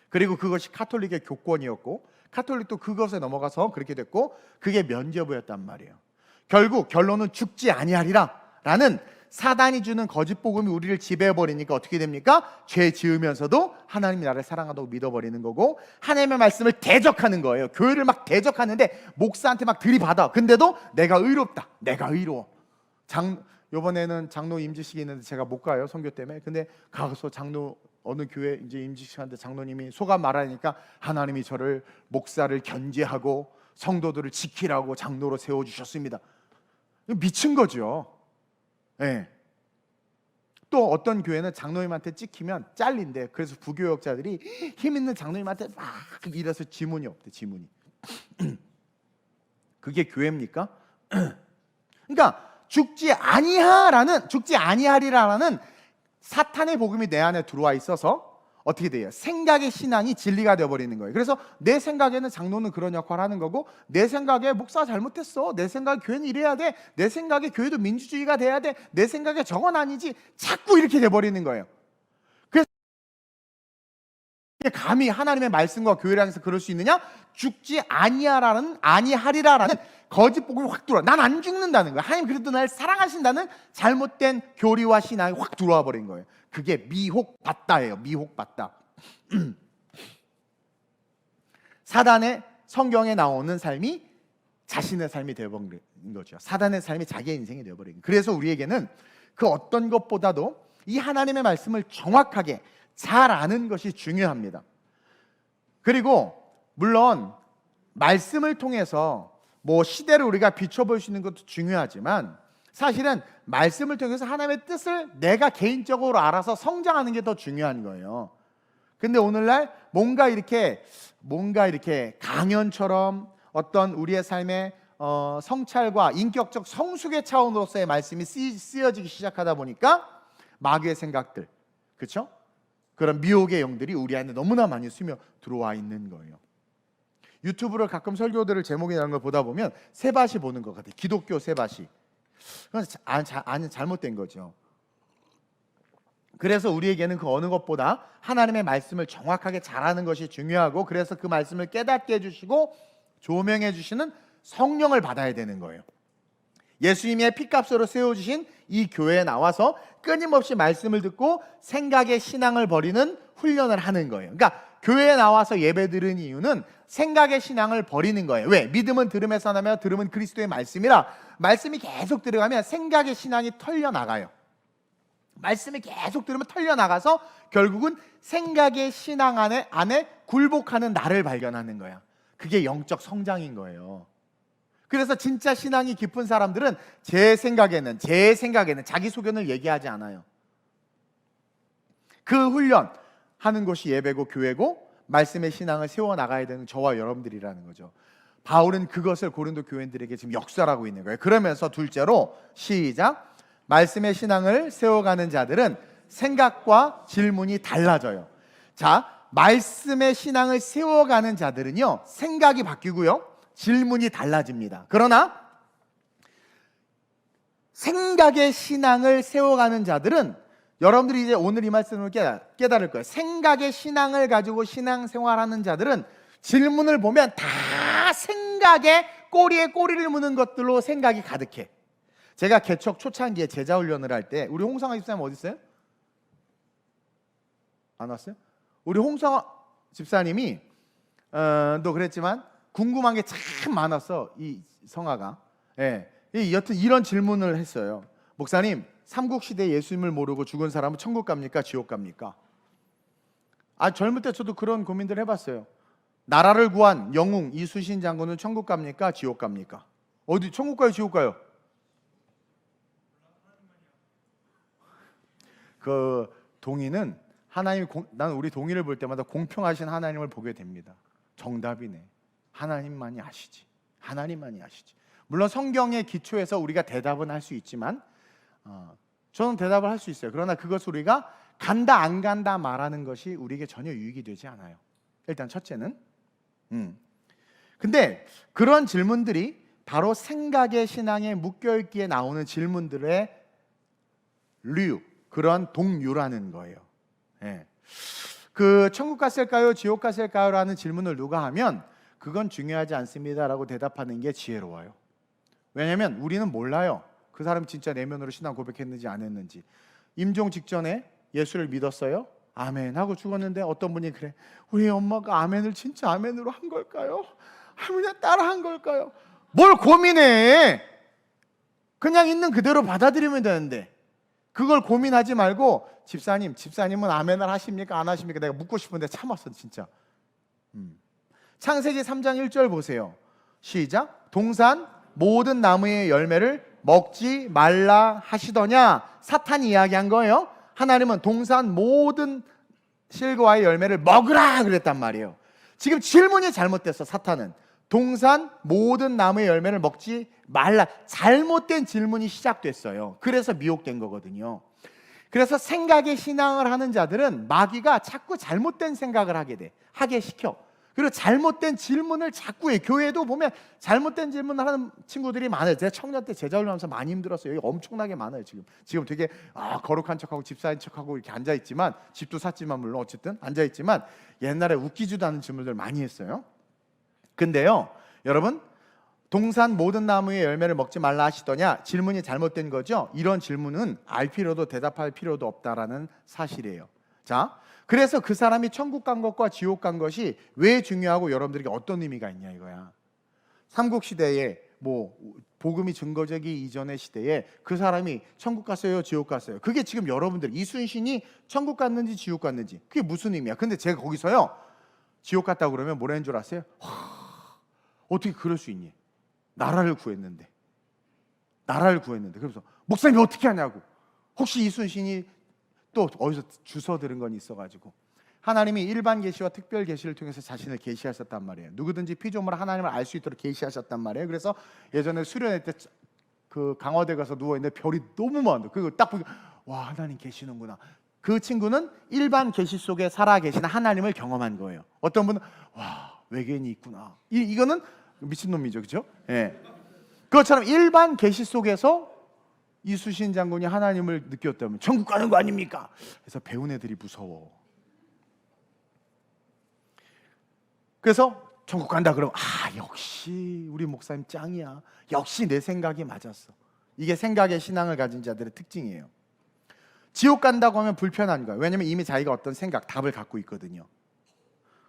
그리고 그것이 카톨릭의 교권이었고, 카톨릭도 그것에 넘어가서 그렇게 됐고, 그게 면죄부였단 말이에요. 결국 결론은 죽지 아니하리라 라는 사단이 주는 거짓 복음이 우리를 지배해버리니까 어떻게 됩니까? 죄 지으면서도 하나님이 나를 사랑한다고 믿어버리는 거고, 하나님의 말씀을 대적하는 거예요. 교회를 막 대적하는데 목사한테 막 들이받아. 근데도 내가 의롭다, 내가 의로워. 요번에는 장로 임직식이 있는데 제가 못 가요, 선교 때문에. 근데 가서 장로 어느 교회 이제 임직식하는데 장로님이 소감 말하니까 하나님이 저를 목사를 견제하고 성도들을 지키라고 장로로 세워주셨습니다. 미친 거죠. 네. 또 어떤 교회는 장로님한테 찍히면 잘린대. 그래서 부교역자들이 힘 있는 장로님한테 막 이래서 지문이 없대. 지문이. 그게 교회입니까? 그러니까 죽지 아니하리라는 사탄의 복음이 내 안에 들어와 있어서 어떻게 돼요? 생각의 신앙이 진리가 되어버리는 거예요. 그래서 내 생각에는 장로는 그런 역할을 하는 거고, 내 생각에 목사가 잘못했어, 내 생각에 교회는 이래야 돼, 내 생각에 교회도 민주주의가 돼야 돼, 내 생각에 저건 아니지, 자꾸 이렇게 돼버리는 거예요. 그래서 감히 하나님의 말씀과 교회를 향해서 그럴 수 있느냐? 죽지 아니하리라라는 거짓 복음이 확 들어와. 난 안 죽는다는 거야. 하나님 그래도 날 사랑하신다는 잘못된 교리와 신앙이 확 들어와 버린 거예요. 그게 미혹받다예요. 미혹받다. 사단의 성경에 나오는 삶이 자신의 삶이 되어버린 거죠. 사단의 삶이 자기의 인생이 되어버린 거예요. 그래서 우리에게는 그 어떤 것보다도 이 하나님의 말씀을 정확하게 잘 아는 것이 중요합니다. 그리고 물론 말씀을 통해서 뭐 시대를 우리가 비춰볼 수 있는 것도 중요하지만, 사실은 말씀을 통해서 하나님의 뜻을 내가 개인적으로 알아서 성장하는 게 더 중요한 거예요. 근데 오늘날 뭔가 이렇게 강연처럼 어떤 우리의 삶의 성찰과 인격적 성숙의 차원으로서의 말씀이 쓰여지기 시작하다 보니까 마귀의 생각들, 그렇죠? 그런 미혹의 영들이 우리 안에 너무나 많이 스며 들어와 있는 거예요. 유튜브를 가끔 설교들을 제목이라는 걸 보다 보면 세바시 보는 것 같아요. 기독교 세바시. 잘못된 거죠. 그래서 우리에게는 그 어느 것보다 하나님의 말씀을 정확하게 잘하는 것이 중요하고, 그래서 그 말씀을 깨닫게 해주시고 조명해 주시는 성령을 받아야 되는 거예요. 예수님의 피값으로 세워주신 이 교회에 나와서 끊임없이 말씀을 듣고 생각의 신앙을 버리는 훈련을 하는 거예요. 그러니까 교회에 나와서 예배 드리는 이유는 생각의 신앙을 버리는 거예요. 왜? 믿음은 들음에서 나며 들음은 그리스도의 말씀이라. 말씀이 계속 들어가면 생각의 신앙이 털려나가요. 말씀이 계속 들으면 털려나가서 결국은 생각의 신앙 안에 굴복하는 나를 발견하는 거야. 그게 영적 성장인 거예요. 그래서 진짜 신앙이 깊은 사람들은 제 생각에는 자기 소견을 얘기하지 않아요. 그 훈련 하는 곳이 예배고 교회고 말씀의 신앙을 세워나가야 되는 저와 여러분들이라는 거죠. 바울은 그것을 고린도 교인들에게 지금 역설하고 있는 거예요. 그러면서 둘째로 시작. 말씀의 신앙을 세워가는 자들은 생각과 질문이 달라져요. 자, 말씀의 신앙을 세워가는 자들은요, 생각이 바뀌고요, 질문이 달라집니다. 그러나 생각의 신앙을 세워가는 자들은 여러분들이 이제 오늘 이 말씀을 깨달을 거예요. 생각의 신앙을 가지고 신앙생활하는 자들은 질문을 보면 다 생각에 꼬리에 꼬리를 무는 것들로 생각이 가득해. 제가 개척 초창기에 제자 훈련을 할 때 우리 홍성아 집사님 어디 있어요? 안 왔어요? 우리 홍성아 집사님이 또 그랬지만 궁금한 게 참 많았어. 이 성아가. 예. 여튼 이런 질문을 했어요. 목사님, 삼국시대 예수님을 모르고 죽은 사람은 천국 갑니까? 지옥 갑니까? 젊을 때 저도 그런 고민들 해봤어요. 나라를 구한 영웅 이순신 장군은 천국 갑니까? 지옥 갑니까? 어디 천국 가요? 지옥 가요? 그 동의는 나는 우리 동의를 볼 때마다 공평하신 하나님을 보게 됩니다. 정답이네. 하나님만이 아시지. 하나님만이 아시지. 물론 성경의 기초에서 우리가 대답은 할 수 있지만 저는 대답을 할 수 있어요. 그러나 그것을 우리가 간다 안 간다 말하는 것이 우리에게 전혀 유익이 되지 않아요. 일단 첫째는 근데 그런 질문들이 바로 생각의 신앙에 묶여있기에 나오는 질문들의 그런 동류라는 거예요. 예. 그 천국 갔을까요? 지옥 갔을까요? 라는 질문을 누가 하면 그건 중요하지 않습니다 라고 대답하는 게 지혜로워요. 왜냐하면 우리는 몰라요. 그 사람이 진짜 내면으로 신앙 고백했는지 안 했는지. 임종 직전에 예수를 믿었어요? 아멘 하고 죽었는데 어떤 분이 그래, 우리 엄마가 아멘을 진짜 아멘으로 한 걸까요? 아멘에 따라 한 걸까요? 뭘 고민해. 그냥 있는 그대로 받아들이면 되는데 그걸 고민하지 말고 집사님은 아멘을 하십니까? 안 하십니까? 내가 묻고 싶은데 참았어 진짜. 창세기 3장 1절 보세요. 시작. 동산 모든 나무의 열매를 먹지 말라 하시더냐? 사탄이 이야기한 거예요. 하나님은 동산 모든 실과의 열매를 먹으라 그랬단 말이에요. 지금 질문이 잘못됐어. 사탄은 동산 모든 나무의 열매를 먹지 말라, 잘못된 질문이 시작됐어요. 그래서 미혹된 거거든요. 그래서 생각의 신앙을 하는 자들은 마귀가 자꾸 잘못된 생각을 하게 시켜. 그리고 잘못된 질문을 자꾸 해. 교회도 보면 잘못된 질문을 하는 친구들이 많아요. 제가 청년 때 제자 훈련하면서 많이 힘들었어요. 여기 엄청나게 많아요. 지금 되게 거룩한 척하고 집사인 척하고 이렇게 앉아있지만, 집도 샀지만 물론 어쨌든 앉아있지만 옛날에 웃기지도 않은 질문들 많이 했어요. 근데요 여러분, 동산 모든 나무의 열매를 먹지 말라 하시더냐? 질문이 잘못된 거죠. 이런 질문은 알 필요도 대답할 필요도 없다라는 사실이에요. 자, 그래서 그 사람이 천국 간 것과 지옥 간 것이 왜 중요하고 여러분들에게 어떤 의미가 있냐 이거야. 삼국시대에 복음이 증거되기 이전의 시대에 그 사람이 천국 갔어요? 지옥 갔어요? 그게 지금 여러분들 이순신이 천국 갔는지 지옥 갔는지 그게 무슨 의미야? 근데 제가 거기서요 지옥 갔다고 그러면 뭐라는 줄 아세요? 어떻게 그럴 수 있니? 나라를 구했는데 그래서 목사님이 어떻게 하냐고. 혹시 이순신이 또 어디서 주워 들은 건 있어가지고 하나님이 일반 계시와 특별 계시를 통해서 자신을 계시하셨단 말이에요. 누구든지 피조물은 하나님을 알 수 있도록 계시하셨단 말이에요. 그래서 예전에 수련회 때 그 강화대 가서 누워있는데 별이 너무 많아. 그거 딱 보고 와, 하나님 계시는구나. 그 친구는 일반 계시 속에 살아 계시는 하나님을 경험한 거예요. 어떤 분은 와, 외계인이 있구나. 이거는 미친놈이죠, 그렇죠? 예. 그것처럼 일반 계시 속에서 이순신 장군이 하나님을 느꼈다면 천국 가는 거 아닙니까? 그래서 배운 애들이 무서워. 그래서 천국 간다 그러면 역시 우리 목사님 짱이야. 역시 내 생각이 맞았어. 이게 생각의 신앙을 가진 자들의 특징이에요. 지옥 간다고 하면 불편한 거야. 왜냐면 이미 자기가 어떤 생각, 답을 갖고 있거든요.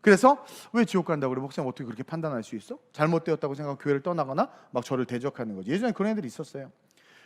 그래서 왜 지옥 간다고 그래? 목사님 어떻게 그렇게 판단할 수 있어? 잘못되었다고 생각하고 교회를 떠나거나 막 저를 대적하는 거지. 예전에 그런 애들이 있었어요.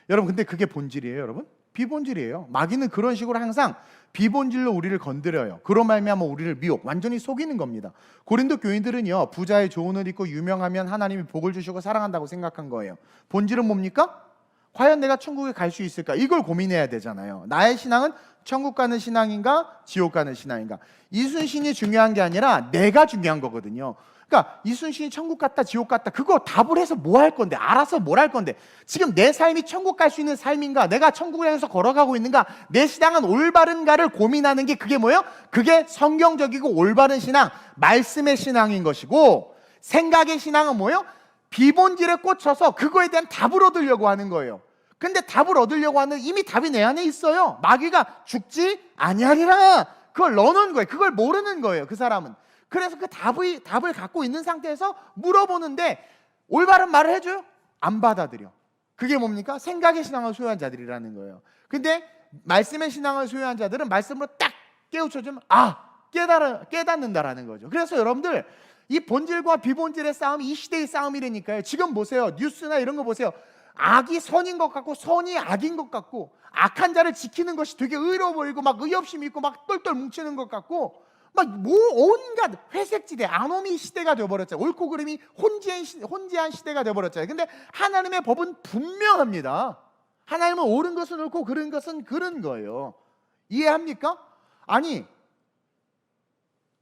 여러분, 근데 그게 본질이에요, 여러분? 비본질이에요. 마귀는 그런 식으로 항상 비본질로 우리를 건드려요. 그로 말미암아 우리를 미혹, 완전히 속이는 겁니다. 고린도 교인들은요, 부자의 좋은 옷 입고 유명하면 하나님이 복을 주시고 사랑한다고 생각한 거예요. 본질은 뭡니까? 과연 내가 천국에 갈 수 있을까? 이걸 고민해야 되잖아요. 나의 신앙은 천국 가는 신앙인가? 지옥 가는 신앙인가? 이순신이 중요한 게 아니라 내가 중요한 거거든요. 그러니까 이순신이 천국 갔다 지옥 갔다 그거 답을 해서 뭐 할 건데, 알아서 뭘 할 건데, 지금 내 삶이 천국 갈 수 있는 삶인가, 내가 천국을 향해서 걸어가고 있는가, 내 신앙은 올바른가를 고민하는 게 그게 뭐예요? 그게 성경적이고 올바른 신앙, 말씀의 신앙인 것이고, 생각의 신앙은 뭐예요? 비본질에 꽂혀서 그거에 대한 답을 얻으려고 하는 거예요. 근데 답을 얻으려고 하는 이미 답이 내 안에 있어요. 마귀가 죽지 아니하리라 그걸 넣어놓은 거예요. 그걸 모르는 거예요, 그 사람은. 그래서 그 답을 갖고 있는 상태에서 물어보는데 올바른 말을 해줘요? 안 받아들여. 그게 뭡니까? 생각의 신앙을 소유한 자들이라는 거예요. 근데 말씀의 신앙을 소유한 자들은 말씀으로 딱 깨우쳐주면 깨닫는다라는 거죠. 그래서 여러분들 이 본질과 비본질의 싸움이 이 시대의 싸움이라니까요. 지금 보세요. 뉴스나 이런 거 보세요. 악이 선인 것 같고 선이 악인 것 같고 악한 자를 지키는 것이 되게 의로워 보이고 막 의협심 있고 막 똘똘 뭉치는 것 같고 막 온갖 회색지대 아노미 시대가 되어버렸잖아요. 옳고 그름이 혼재한 시대가 되어버렸잖아요. 근데 하나님의 법은 분명합니다. 하나님은 옳은 것은 옳고 그른 것은 그른 거예요. 이해합니까? 아니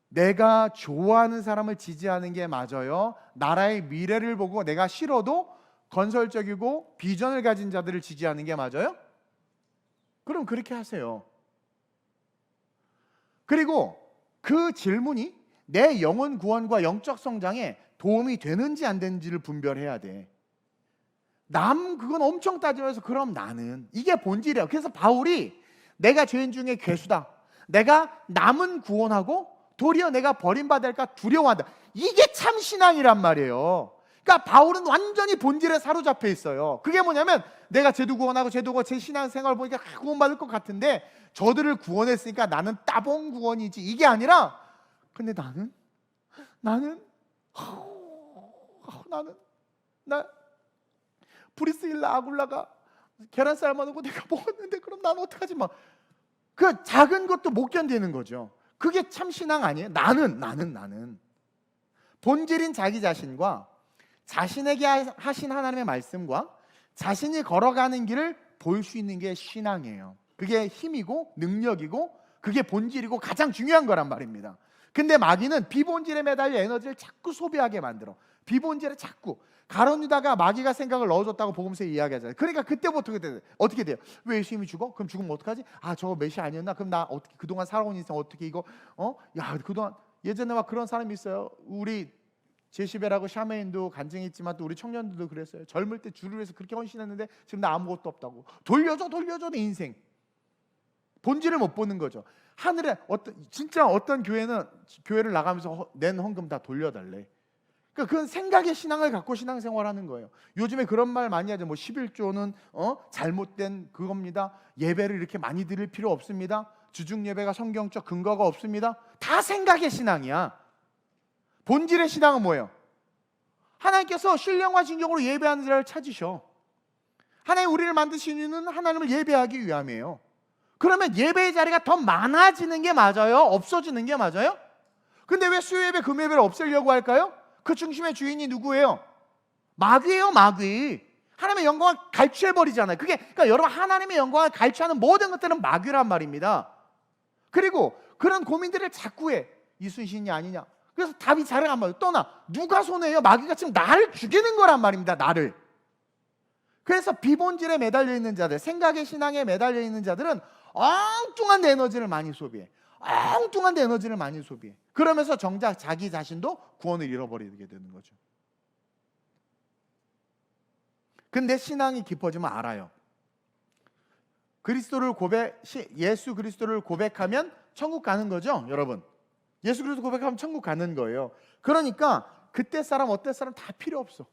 내가 좋아하는 사람을 지지하는 게 맞아요? 나라의 미래를 보고 내가 싫어도 건설적이고 비전을 가진 자들을 지지하는 게 맞아요? 그럼 그렇게 하세요. 그리고 그 질문이 내 영혼 구원과 영적 성장에 도움이 되는지 안 되는지를 분별해야 돼. 그건 엄청 따지면서 그럼 나는 이게 본질이야. 그래서 바울이 내가 죄인 중에 괴수다. 내가 남은 구원하고 도리어 내가 버림받을까 두려워한다. 이게 참 신앙이란 말이에요. 그러니까 바울은 완전히 본질에 사로잡혀 있어요. 그게 뭐냐면 내가 쟤도 구원하고 쟤도 제 신앙생활 보니까 구원받을 것 같은데 저들을 구원했으니까 나는 따봉 구원이지 이게 아니라 근데 나는 브리스일라 아굴라가 계란 삶아놓고 내가 먹었는데 그럼 나는 어떡하지? 막 그 작은 것도 못 견디는 거죠. 그게 참 신앙 아니에요? 나는 본질인 자기 자신과 자신에게 하신 하나님의 말씀과 자신이 걸어가는 길을 볼 수 있는 게 신앙이에요. 그게 힘이고 능력이고 그게 본질이고 가장 중요한 거란 말입니다. 근데 마귀는 비본질에 매달려 에너지를 자꾸 소비하게 만들어. 비본질에 자꾸 가룟 유다가 마귀가 생각을 넣어줬다고 복음서에 이야기하잖아요. 그러니까 그때부터 어떻게 돼요? 왜 예수님이 죽어? 그럼 죽으면 어떡하지? 저거 메시아 아니었나? 그럼 나 어떻게 그동안 살아온 인생 어떻게 이거 그동안 예전에 막 그런 사람이 있어요. 우리 제시벨하고 샤메인도 간증했지만 또 우리 청년들도 그랬어요. 젊을 때 주를 위해서 그렇게 헌신했는데 지금 나 아무것도 없다고. 돌려줘 내 인생. 본질을 못 보는 거죠. 하늘에 어떤 교회를 나가면서 낸 헌금 다 돌려달래. 그러니까 그건 생각의 신앙을 갖고 신앙생활하는 거예요. 요즘에 그런 말 많이 하죠. 11조는 잘못된 그겁니다. 예배를 이렇게 많이 드릴 필요 없습니다. 주중 예배가 성경적 근거가 없습니다. 다 생각의 신앙이야. 본질의 신앙은 뭐예요? 하나님께서 신령과 진정으로 예배하는 자를 찾으셔. 하나님 우리를 만드신 이유는 하나님을 예배하기 위함이에요. 그러면 예배의 자리가 더 많아지는 게 맞아요? 없어지는 게 맞아요? 근데 왜 수요예배, 금요예배를 없애려고 할까요? 그 중심의 주인이 누구예요? 마귀예요, 마귀. 하나님의 영광을 갈취해버리잖아요. 그러니까 여러분 하나님의 영광을 갈취하는 모든 것들은 마귀란 말입니다. 그리고 그런 고민들을 자꾸 해. 이순신이 아니냐. 그래서 답이 잘 안 맞아요. 누가 손해요? 마귀가 지금 나를 죽이는 거란 말입니다. 나를. 그래서 비본질에 매달려 있는 자들, 생각의 신앙에 매달려 있는 자들은 엉뚱한 에너지를 많이 소비해. 그러면서 정작 자기 자신도 구원을 잃어버리게 되는 거죠. 근데 신앙이 깊어지면 알아요. 예수 그리스도를 고백하면 천국 가는 거죠, 여러분. 예수 그리스도 고백하면 천국 가는 거예요. 그러니까 그때 사람 어때 사람 다 필요 없어.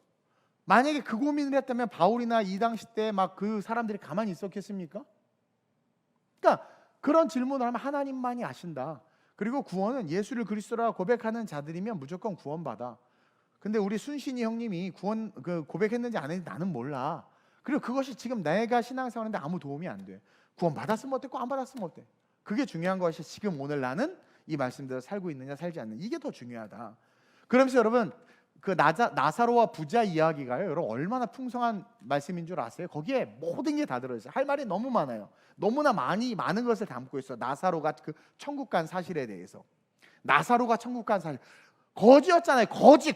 만약에 그 고민을 했다면 바울이나 이 당시 때 막 그 사람들이 가만히 있었겠습니까? 그러니까 그런 질문을 하면 하나님만이 아신다. 그리고 구원은 예수를 그리스도라 고백하는 자들이면 무조건 구원받아. 근데 우리 순신이 형님이 고백했는지 안 했는지 나는 몰라. 그리고 그것이 지금 내가 신앙생활하는데 아무 도움이 안 돼. 구원 받았으면 어땠고 안 받았으면 어때? 그게 중요한 것이 지금 오늘 나는 이 말씀대로 살고 있느냐 살지 않느냐 이게 더 중요하다. 그러면서 여러분 그 나사로와 부자 이야기가요, 여러분 얼마나 풍성한 말씀인 줄 아세요? 거기에 모든 게 다 들어있어요. 할 말이 너무 많아요. 너무나 많은 것을 담고 있어. 나사로가 그 천국 간 사실에 대해서. 나사로가 천국 간 사실. 거지였잖아요. 거지.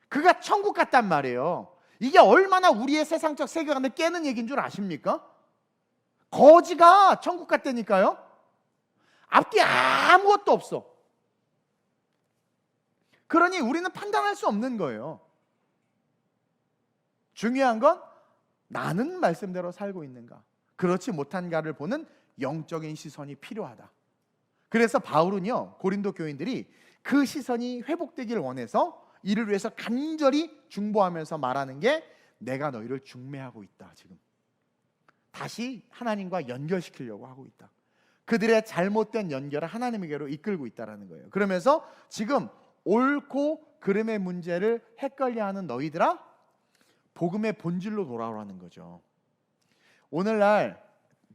그가 천국 갔단 말이에요. 이게 얼마나 우리의 세상적 세계관을 깨는 얘기인 줄 아십니까? 거지가 천국 갔다니까요. 앞뒤 아무것도 없어. 그러니 우리는 판단할 수 없는 거예요. 중요한 건 나는 말씀대로 살고 있는가, 그렇지 못한가를 보는 영적인 시선이 필요하다. 그래서 바울은요, 고린도 교인들이 그 시선이 회복되기를 원해서 이를 위해서 간절히 중보하면서 말하는 게, 내가 너희를 중매하고 있다. 지금 다시 하나님과 연결시키려고 하고 있다. 그들의 잘못된 연결을 하나님에게로 이끌고 있다는 거예요. 그러면서 지금 옳고 그름의 문제를 헷갈려하는 너희들아, 복음의 본질로 돌아오라는 거죠. 오늘날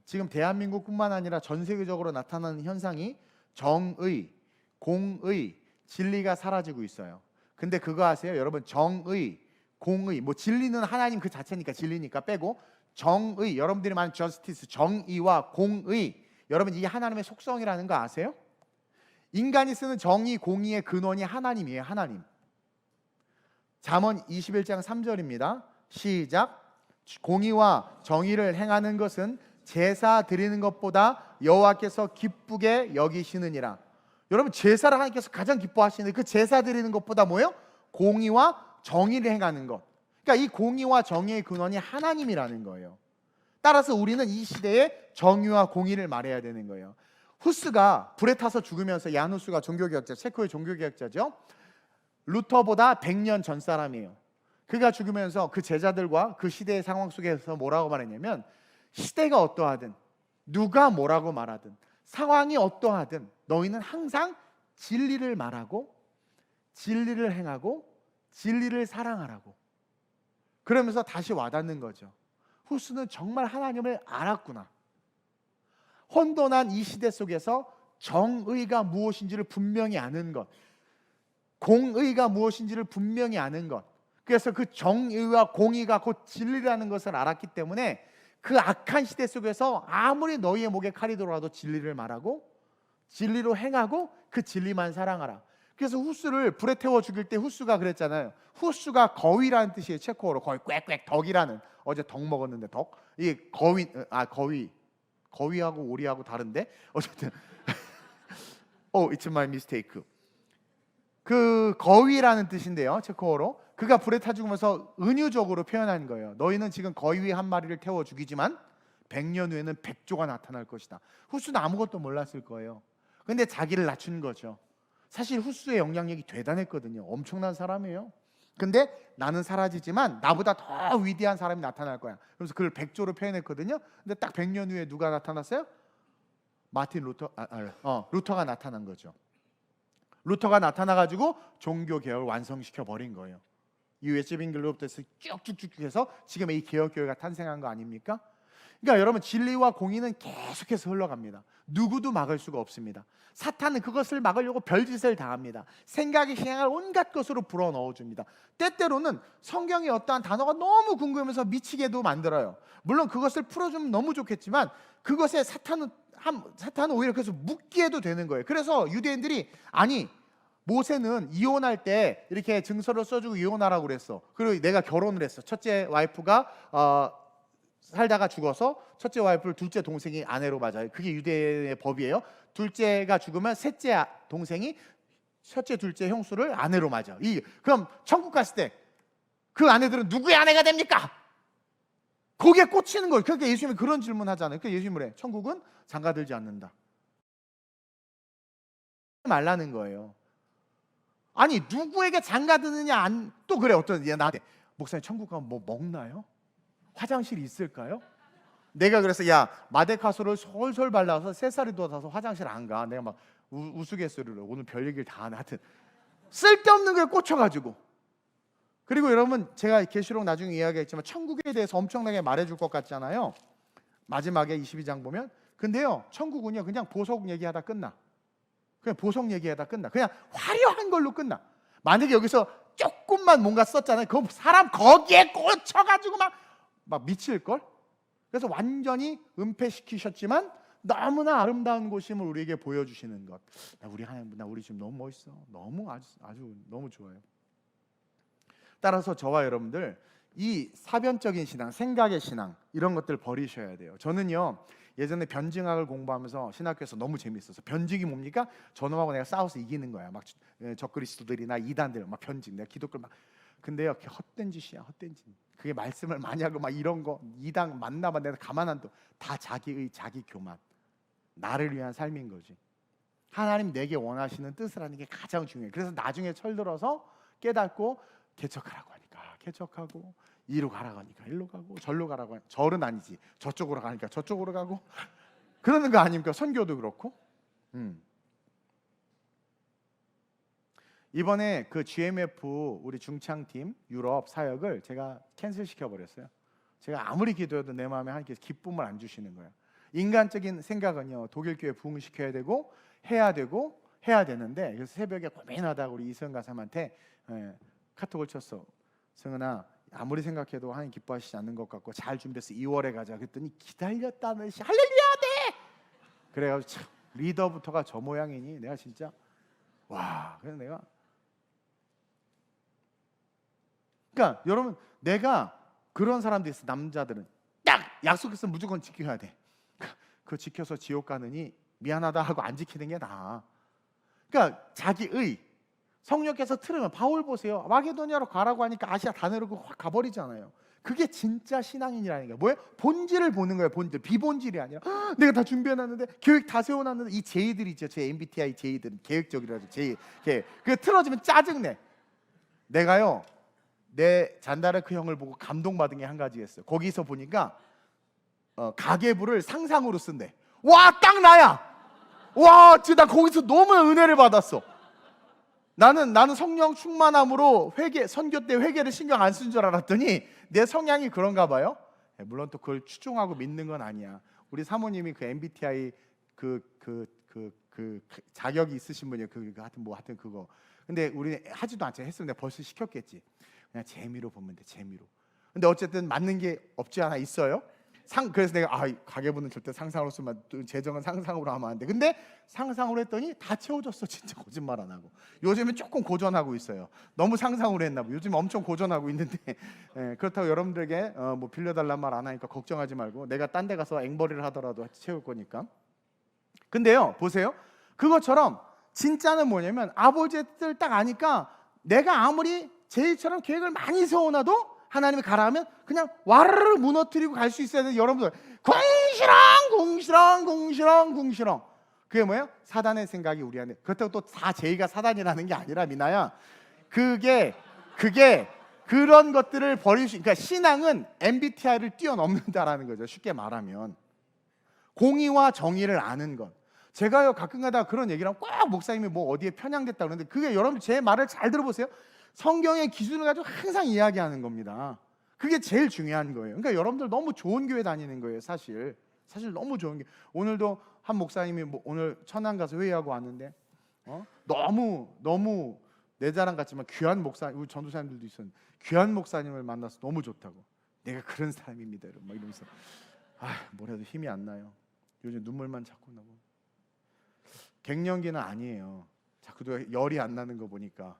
지금 대한민국뿐만 아니라 전 세계적으로 나타나는 현상이 정의, 공의, 진리가 사라지고 있어요. 근데 그거 아세요? 여러분, 정의, 공의, 뭐 진리는 하나님 그 자체니까 진리니까 빼고, 정의, 여러분들이 말하는 justice, 정의와 공의, 여러분 이게 하나님의 속성이라는 거 아세요? 인간이 쓰는 정의, 공의의 근원이 하나님이에요. 하나님. 잠언 21장 3절입니다. 시작. 공의와 정의를 행하는 것은 제사 드리는 것보다 여호와께서 기쁘게 여기시느니라. 여러분, 제사를 하나님께서 가장 기뻐하시는데 그 제사 드리는 것보다 뭐예요? 공의와 정의를 행하는 것. 그러니까 이 공의와 정의의 근원이 하나님이라는 거예요. 따라서 우리는 이 시대에 정의와 공의를 말해야 되는 거예요. 후스가 불에 타서 죽으면서, 얀 후스가 종교개혁자, 체코의 종교개혁자죠. 루터보다 100년 전 사람이에요. 그가 죽으면서 그 제자들과 그 시대의 상황 속에서 뭐라고 말했냐면, 시대가 어떠하든 누가 뭐라고 말하든 상황이 어떠하든 너희는 항상 진리를 말하고 진리를 행하고 진리를 사랑하라고. 그러면서 다시 와닿는 거죠. 후스는 정말 하나님을 알았구나. 혼돈한 이 시대 속에서 정의가 무엇인지를 분명히 아는 것, 공의가 무엇인지를 분명히 아는 것, 그래서 그 정의와 공의가 곧 진리라는 것을 알았기 때문에 그 악한 시대 속에서 아무리 너희의 목에 칼이 들어와도 진리를 말하고 진리로 행하고 그 진리만 사랑하라. 그래서 후스를 불에 태워 죽일 때 후스가 그랬잖아요. 후스가 거위라는 뜻이에요. 체코어로 거위, 꽥꽥, 덕이라는. 어제 덕 먹었는데 덕. 이게 거위하고 오리하고 다른데 어쨌든 it's my mistake. 그 거위라는 뜻인데요, 체코어로. 그가 불에 타 죽으면서 은유적으로 표현한 거예요. 너희는 지금 거위 한 마리를 태워 죽이지만 100년 후에는 100조가 나타날 것이다. 후스는 아무것도 몰랐을 거예요. 근데 자기를 낮춘 거죠. 사실 후스의 영향력이 대단했거든요. 엄청난 사람이에요. 근데 나는 사라지지만 나보다 더 위대한 사람이 나타날 거야. 그래서 그걸 100조로 표현했거든요. 근데 딱 100년 후에 누가 나타났어요? 마틴 루터가 나타난 거죠. 루터가 나타나가지고 종교개혁을 완성시켜 버린 거예요. 이후에 제빙글로부터 쭉쭉쭉 해서 지금 이 개혁교회가 탄생한 거 아닙니까? 그러니까 여러분, 진리와 공의는 계속해서 흘러갑니다. 누구도 막을 수가 없습니다. 사탄은 그것을 막으려고 별짓을 다 합니다. 생각이 향할 온갖 것으로 불어넣어줍니다. 때때로는 성경의 어떠한 단어가 너무 궁금해서 미치게도 만들어요. 물론 그것을 풀어주면 너무 좋겠지만 그것에 사탄은 오히려 그래서 묶기에도 되는 거예요. 그래서 유대인들이, 아니 모세는 이혼할 때 이렇게 증서를 써주고 이혼하라고 그랬어. 그리고 내가 결혼을 했어. 첫째 와이프가 살다가 죽어서 첫째 와이프를 둘째 동생이 아내로 맞아요. 그게 유대의 법이에요. 둘째가 죽으면 셋째 동생이 첫째 둘째 형수를 아내로 맞아. 그럼 천국 갔을 때 그 아내들은 누구의 아내가 됩니까? 거기에 꽂히는 거예요. 그러니까 예수님이 그런 질문 하잖아요. 그러니까 예수님을 해. 천국은 장가들지 않는다. 말라는 거예요. 아니 누구에게 장가드느냐 또 그래. 어떤 나한테, 목사님 천국 가면 뭐 먹나요? 화장실이 있을까요? 내가 그래서 마데카소를 솔솔 발라서 새살이 돋아서 화장실 안 가. 내가 막 우스갯소리로 오늘 별 얘기를 다 하네. 하여튼 쓸데없는 거에 꽂혀가지고. 그리고 여러분, 제가 계시록 나중에 이야기했지만 천국에 대해서 엄청나게 말해줄 것 같잖아요. 마지막에 22장 보면. 근데요, 천국은요 그냥 보석 얘기하다 끝나. 그냥 보석 얘기하다 끝나. 그냥 화려한 걸로 끝나. 만약에 여기서 조금만 뭔가 썼잖아요. 그 사람 거기에 꽂혀가지고 막 미칠걸? 그래서 완전히 은폐시키셨지만 너무나 아름다운 곳임을 우리에게 보여주시는 것. 우리 하나님, 우리 지금 너무 멋있어. 너무 아주 너무 좋아요. 따라서 저와 여러분들 이 사변적인 신앙, 생각의 신앙, 이런 것들 버리셔야 돼요. 저는요 예전에 변증학을 공부하면서 신학교에서 너무 재밌었어. 변증이 뭡니까? 저놈하고 내가 싸워서 이기는 거야. 막 적그리스도들이나 이단들 막 변증, 내가 기독교 막. 근데요, 그게 헛된 짓이야, 헛된 짓. 그게 말씀을 많이 하고 막 이런 거 이당 만나봐 내가 가만 안 둬. 다 자기의 자기 교만, 나를 위한 삶인 거지. 하나님 내게 원하시는 뜻을 하는 게 가장 중요해. 그래서 나중에 철들어서 깨닫고 개척하라고 하니까 개척하고, 이리로 가라고 하니까 이리로 가고, 절로 가라고 하니까 절은 아니지, 저쪽으로 가니까 저쪽으로 가고, 그러는 거 아닙니까? 선교도 그렇고. 이번에 그 GMF 우리 중창팀 유럽 사역을 제가 캔슬 시켜버렸어요. 제가 아무리 기도해도 내 마음에 하나님께서 기쁨을 안 주시는 거예요. 인간적인 생각은요, 독일 교회 부흥시켜야 되고 해야 되는데, 그래서 새벽에 고민하다가 우리 이승은 가사님한테 카톡을 쳤어. 승은아, 아무리 생각해도 하나님 기뻐하시지 않는 것 같고 잘 준비해서 2월에 가자. 그랬더니 기다렸다는 시 할렐루야 돼. 그래가지고 참 리더부터가 저 모양이니 내가 진짜 와. 그래서 내가, 그러니까 여러분, 내가 그런 사람도 있어. 남자들은 딱 약속했으면 무조건 지켜야 돼. 그거 지켜서 지옥 가느니 미안하다 하고 안 지키는 게 나아. 그러니까 자기의 성령께서 틀으면, 바울 보세요. 마게도니아로 가라고 하니까 아시아 다 내려고 확 가버리잖아요. 그게 진짜 신앙인이라는 거예요. 뭐예요? 본질을 보는 거예요. 본질, 비본질이 아니라 내가 다 준비해놨는데, 계획 다 세워놨는데. 이 제의들 있죠, 제 MBTI 제의들은 계획적이라죠. 제의, 그 틀어지면 짜증내. 내가요, 내 잔다르크 형을 보고 감동받은 게 한 가지 있어요. 거기서 보니까 가계부를 상상으로 쓴대. 와, 딱 나야. 와, 진짜 나 거기서 너무 은혜를 받았어. 나는 성령 충만함으로 선교 때 회개를 신경 안 쓴 줄 알았더니 내 성향이 그런가 봐요. 물론 또 그걸 추종하고 믿는 건 아니야. 우리 사모님이 그 MBTI 그 자격이 있으신 분이에요. 하여튼 그거. 근데 우리 하지도 않죠. 했으면 내가 벌써 시켰겠지. 그냥 재미로 보면 돼, 재미로. 근데 어쨌든 맞는 게 없지 않아 있어요. 그래서 내가 가계부는 절대 상상으로 쓰면, 재정은 상상으로 하면 안 돼. 근데 상상으로 했더니 다 채워졌어. 진짜 거짓말 안 하고. 요즘은 조금 고전하고 있어요. 너무 상상으로 했나 봐. 요즘 엄청 고전하고 있는데 그렇다고 여러분들에게 뭐 빌려달란 말 안 하니까 걱정하지 말고, 내가 딴 데 가서 앵벌이를 하더라도 채울 거니까. 근데요, 보세요. 그것처럼 진짜는 뭐냐면, 아버지의 뜻을 딱 아니까 내가 아무리 제일처럼 계획을 많이 세워놔도 하나님이 가라 하면 그냥 와르르 무너뜨리고 갈 수 있어야 돼. 여러분들 궁시렁. 그게 뭐예요? 사단의 생각이 우리 안에. 그렇다고 또 다 제의가 사단이라는 게 아니라, 미나야, 그게 그런 것들을 버릴 수. 그러니까 신앙은 MBTI를 뛰어넘는다라는 거죠. 쉽게 말하면 공의와 정의를 아는 것. 제가요, 가끔가다 그런 얘기를 하면 꼭 목사님이 뭐 어디에 편향됐다 그러는데, 그게 여러분 제 말을 잘 들어보세요. 성경의 기준을 가지고 항상 이야기하는 겁니다. 그게 제일 중요한 거예요. 그러니까 여러분들 너무 좋은 교회 다니는 거예요. 사실 너무 좋은 게, 오늘도 한 목사님이 오늘 천안 가서 회의하고 왔는데 너무 내 자랑 같지만 귀한 목사님, 우리 전도사님들도 있었는데 귀한 목사님을 만나서 너무 좋다고. 내가 그런 사람입니다, 여러분. 막 이러면서 뭐래도 힘이 안 나요. 요즘 눈물만 자꾸 나고. 갱년기는 아니에요. 자꾸도 열이 안 나는 거 보니까.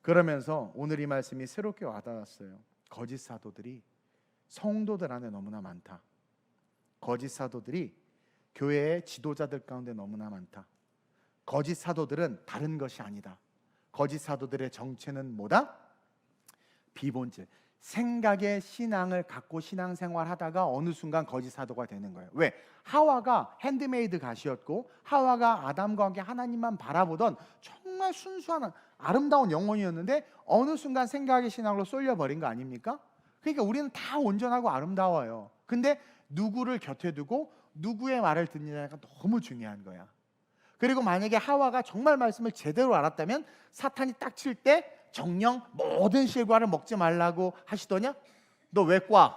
그러면서 오늘 이 말씀이 새롭게 와닿았어요. 거짓 사도들이 성도들 안에 너무나 많다. 거짓 사도들이 교회의 지도자들 가운데 너무나 많다. 거짓 사도들은 다른 것이 아니다. 거짓 사도들의 정체는 뭐다? 비본질. 생각의 신앙을 갖고 신앙생활 하다가 어느 순간 거짓 사도가 되는 거예요. 왜? 하와가 핸드메이드 가시였고, 하와가 아담과 함께 하나님만 바라보던 정말 순수한 아름다운 영혼이었는데, 어느 순간 생각의 신앙으로 쏠려버린 거 아닙니까? 그러니까 우리는 다 온전하고 아름다워요. 근데 누구를 곁에 두고 누구의 말을 듣느냐가 너무 중요한 거야. 그리고 만약에 하와가 정말 말씀을 제대로 알았다면, 사탄이 딱 칠 때 정령 모든 실과를 먹지 말라고 하시더냐? 너 왜 꽈?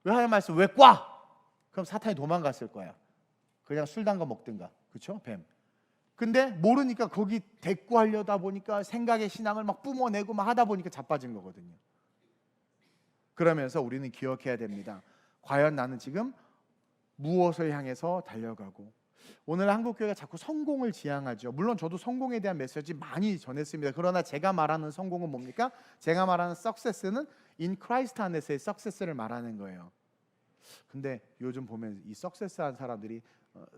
왜 하나님 말씀 왜 꽈? 그럼 사탄이 도망갔을 거야. 그냥 술 단 거 먹든가. 그렇죠? 뱀. 근데 모르니까 거기 대꾸하려다 보니까 생각의 신앙을 막 뿜어내고 막 하다 보니까 자빠진 거거든요. 그러면서 우리는 기억해야 됩니다. 과연 나는 지금 무엇을 향해서 달려가고. 오늘 한국교회가 자꾸 성공을 지향하죠. 물론 저도 성공에 대한 메시지 많이 전했습니다. 그러나 제가 말하는 성공은 뭡니까? 제가 말하는 success는 in Christ 안에서의 success를 말하는 거예요. 근데 요즘 보면 이 success한 사람들이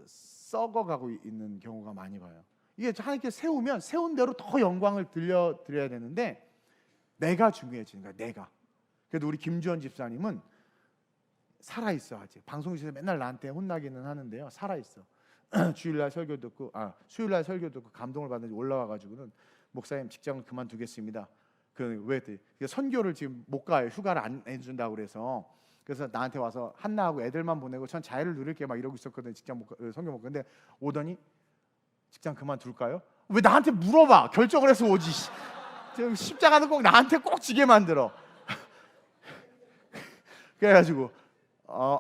썩어가고 있는 경우가 많이 봐요. 이게 하나님께 세우면 세운 대로 더 영광을 들려드려야 되는데, 내가 중요해지는 거야. 내가. 그래도 우리 김주원 집사님은 살아있어. 아직 방송국에서 맨날 나한테 혼나기는 하는데요, 살아있어. 주일날 설교 듣고 수요일날 설교 듣고 감동을 받는지 올라와가지고는 목사님 직장을 그만두겠습니다. 왜 선교를 지금 못 가요. 휴가를 안 해준다고 그래서 나한테 와서 한나하고 애들만 보내고 전 자유를 누릴게 막 이러고 있었거든요. 직장 선교 못 가. 근데 오더니 직장 그만둘까요? 왜 나한테 물어봐? 결정을 해서 오지. 십자가는 꼭 나한테 꼭 지게 만들어. 그래가지고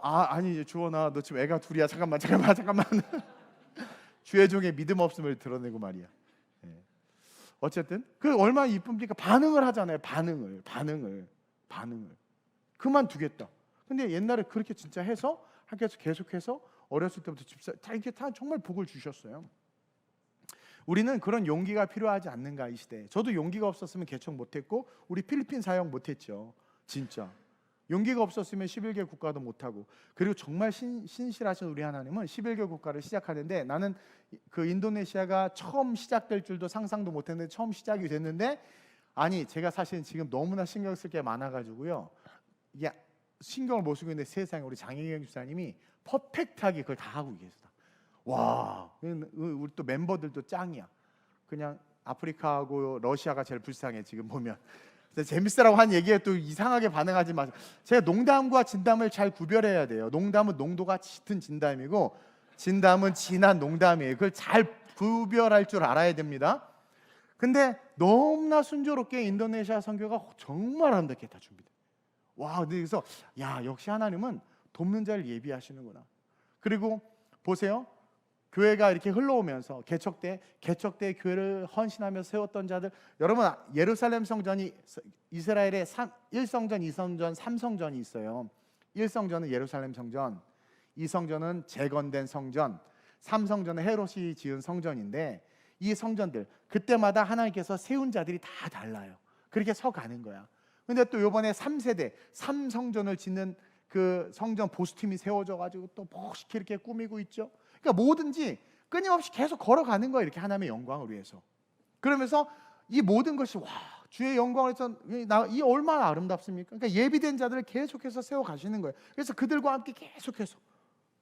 아니 주원아, 너 지금 애가 둘이야. 잠깐만. 주의 종의 믿음 없음을 드러내고 말이야. 어쨌든 그 얼마나 이쁩니까? 반응을 하잖아요. 반응을 그만두겠다. 근데 옛날에 그렇게 진짜 해서 학교에서 계속해서 어렸을 때부터 집사 이게 다 정말 복을 주셨어요. 우리는 그런 용기가 필요하지 않는가, 이 시대에. 저도 용기가 없었으면 개척 못했고 우리 필리핀 사역 못했죠. 진짜 용기가 없었으면 11개 국가도 못하고. 그리고 정말 신실하신 우리 하나님은 11개 국가를 시작하는데, 나는 그 인도네시아가 처음 시작될 줄도 상상도 못했는데 처음 시작이 됐는데, 아니 제가 사실 지금 너무나 신경 쓸 게 많아가지고요, 이게 신경을 못 쓰고 있는데 세상에 우리 장혜경 집사님이 퍼펙트하게 그걸 다 하고 계세요. 와, 우리 또 멤버들도 짱이야. 그냥 아프리카하고 러시아가 제일 불쌍해 지금 보면. 재밌으라고 한 얘기에 또 이상하게 반응하지 마세요. 제가 농담과 진담을 잘 구별해야 돼요. 농담은 농도가 짙은 진담이고 진담은 진한 농담이에요. 그걸 잘 구별할 줄 알아야 됩니다. 근데 너무나 순조롭게 인도네시아 선교가 정말 아름답게 다 준비돼. 와, 근데 그래서 역시 하나님은 돕는 자를 예비하시는구나. 그리고 보세요. 교회가 이렇게 흘러오면서 개척 때 교회를 헌신하며 세웠던 자들, 여러분 예루살렘 성전이 이스라엘의 1성전, 2성전, 3성전이 있어요. 1성전은 예루살렘 성전, 2성전은 재건된 성전, 3성전은 헤롯이 지은 성전인데, 이 성전들 그때마다 하나님께서 세운 자들이 다 달라요. 그렇게 서가는 거야. 근데 또 이번에 3세대 3성전을 짓는 그 성전 보수팀이 세워져 가지고 또 멋있게 이렇게 꾸미고 있죠. 그러니까 뭐든지 끊임없이 계속 걸어가는 거예요. 이렇게 하나님의 영광을 위해서. 그러면서 이 모든 것이 주의 영광을 위해서 이 얼마나 아름답습니까? 그러니까 예비된 자들을 계속해서 세워 가시는 거예요. 그래서 그들과 함께 계속해서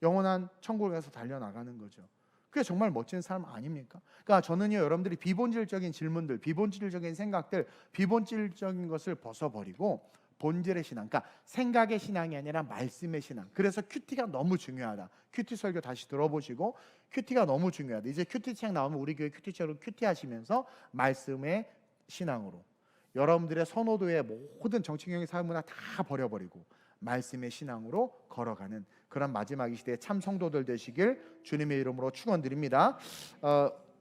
영원한 천국을 위해서 달려나가는 거죠. 그게 정말 멋진 삶 아닙니까? 그러니까 저는요, 여러분들이 비본질적인 질문들, 비본질적인 생각들, 비본질적인 것을 벗어버리고 본질의 신앙, 그러니까 생각의 신앙이 아니라 말씀의 신앙. 그래서 큐티가 너무 중요하다. 큐티 설교 다시 들어보시고, 큐티가 너무 중요하다. 이제 큐티 책 나오면 우리 교회 큐티처럼 큐티 하시면서 말씀의 신앙으로 여러분들의 선호도의 모든 정치경의 사회문화 다 버려버리고 말씀의 신앙으로 걸어가는 그런 마지막 이 시대의 참 성도들 되시길 주님의 이름으로 축원드립니다.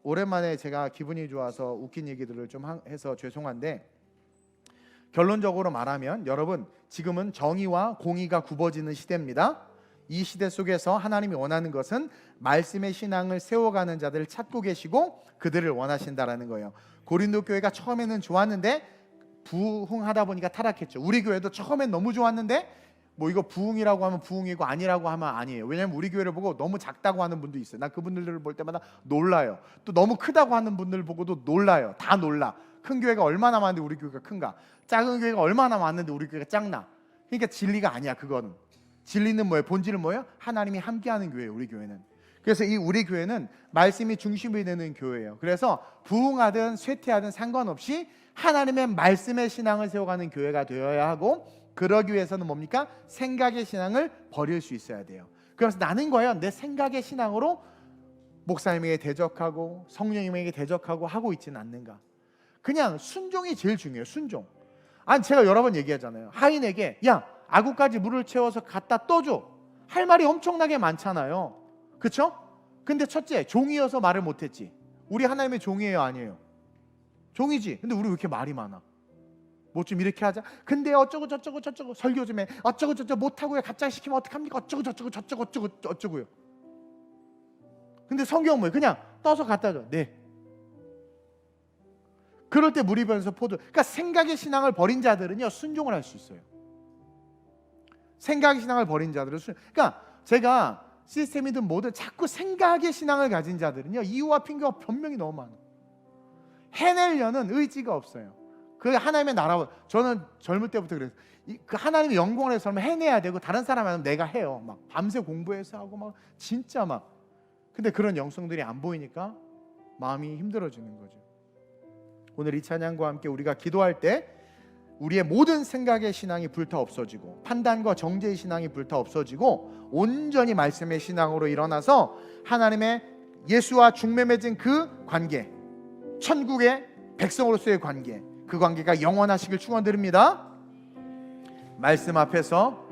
오랜만에 제가 기분이 좋아서 웃긴 얘기들을 좀 해서 죄송한데, 결론적으로 말하면 여러분, 지금은 정의와 공의가 굽어지는 시대입니다. 이 시대 속에서 하나님이 원하는 것은 말씀의 신앙을 세워가는 자들을 찾고 계시고 그들을 원하신다라는 거예요. 고린도 교회가 처음에는 좋았는데 부흥하다 보니까 타락했죠. 우리 교회도 처음엔 너무 좋았는데 이거 부흥이라고 하면 부흥이고 아니라고 하면 아니에요. 왜냐하면 우리 교회를 보고 너무 작다고 하는 분도 있어요. 나 그분들을 볼 때마다 놀라요. 또 너무 크다고 하는 분들 보고도 놀라요. 다 놀라. 큰 교회가 얼마나 많은데 우리 교회가 큰가, 작은 교회가 얼마나 많은데 우리 교회가 작나. 그러니까 진리가 아니야. 그거는 진리는 뭐예요? 본질은 뭐예요? 하나님이 함께하는 교회예요, 우리 교회는. 그래서 이 우리 교회는 말씀이 중심이 되는 교회예요. 그래서 부흥하든 쇠퇴하든 상관없이 하나님의 말씀의 신앙을 세워가는 교회가 되어야 하고, 그러기 위해서는 뭡니까? 생각의 신앙을 버릴 수 있어야 돼요. 그래서 나는 과연 내 생각의 신앙으로 목사님에게 대적하고 성령님에게 대적하고 하고 있지는 않는가? 그냥 순종이 제일 중요해요. 순종. 아니, 제가 여러 번 얘기하잖아요. 하인에게 아구까지 물을 채워서 갖다 떠줘. 할 말이 엄청나게 많잖아요. 그렇죠? 근데 첫째, 종이어서 말을 못했지. 우리 하나님의 종이에요, 아니에요? 종이지. 근데 우리 왜 이렇게 말이 많아? 뭐 좀 이렇게 하자. 근데 어쩌고 저쩌고 설교 좀 해. 어쩌고 저쩌고 못하고요. 갑자기 시키면 어떡합니까? 어쩌고 저쩌고 어쩌고요. 근데 성경은 뭐예요? 그냥 떠서 갖다 줘. 네. 그럴 때 물이 변해서 포도. 그러니까 생각의 신앙을 버린 자들은요, 순종을 할 수 있어요. 생각의 신앙을 버린 자들은 그러니까 제가 시스템이든 뭐든 자꾸 생각의 신앙을 가진 자들은요, 이유와 핑계와 변명이 너무 많아. 해내려는 의지가 없어요. 그 하나님의 나라, 저는 젊을 때부터 그랬어요. 그 하나님의 영광을 위해서 해내야 되고 다른 사람 하면 내가 해요. 막 밤새 공부해서 하고 막 진짜 막. 근데 그런 영성들이 안 보이니까 마음이 힘들어지는 거죠. 오늘 이 찬양과 함께 우리가 기도할 때 우리의 모든 생각의 신앙이 불타 없어지고 판단과 정죄의 신앙이 불타 없어지고 온전히 말씀의 신앙으로 일어나서 하나님의 예수와 중매맺은 그 관계, 천국의 백성으로서의 관계, 그 관계가 영원하시길 축원드립니다. 말씀 앞에서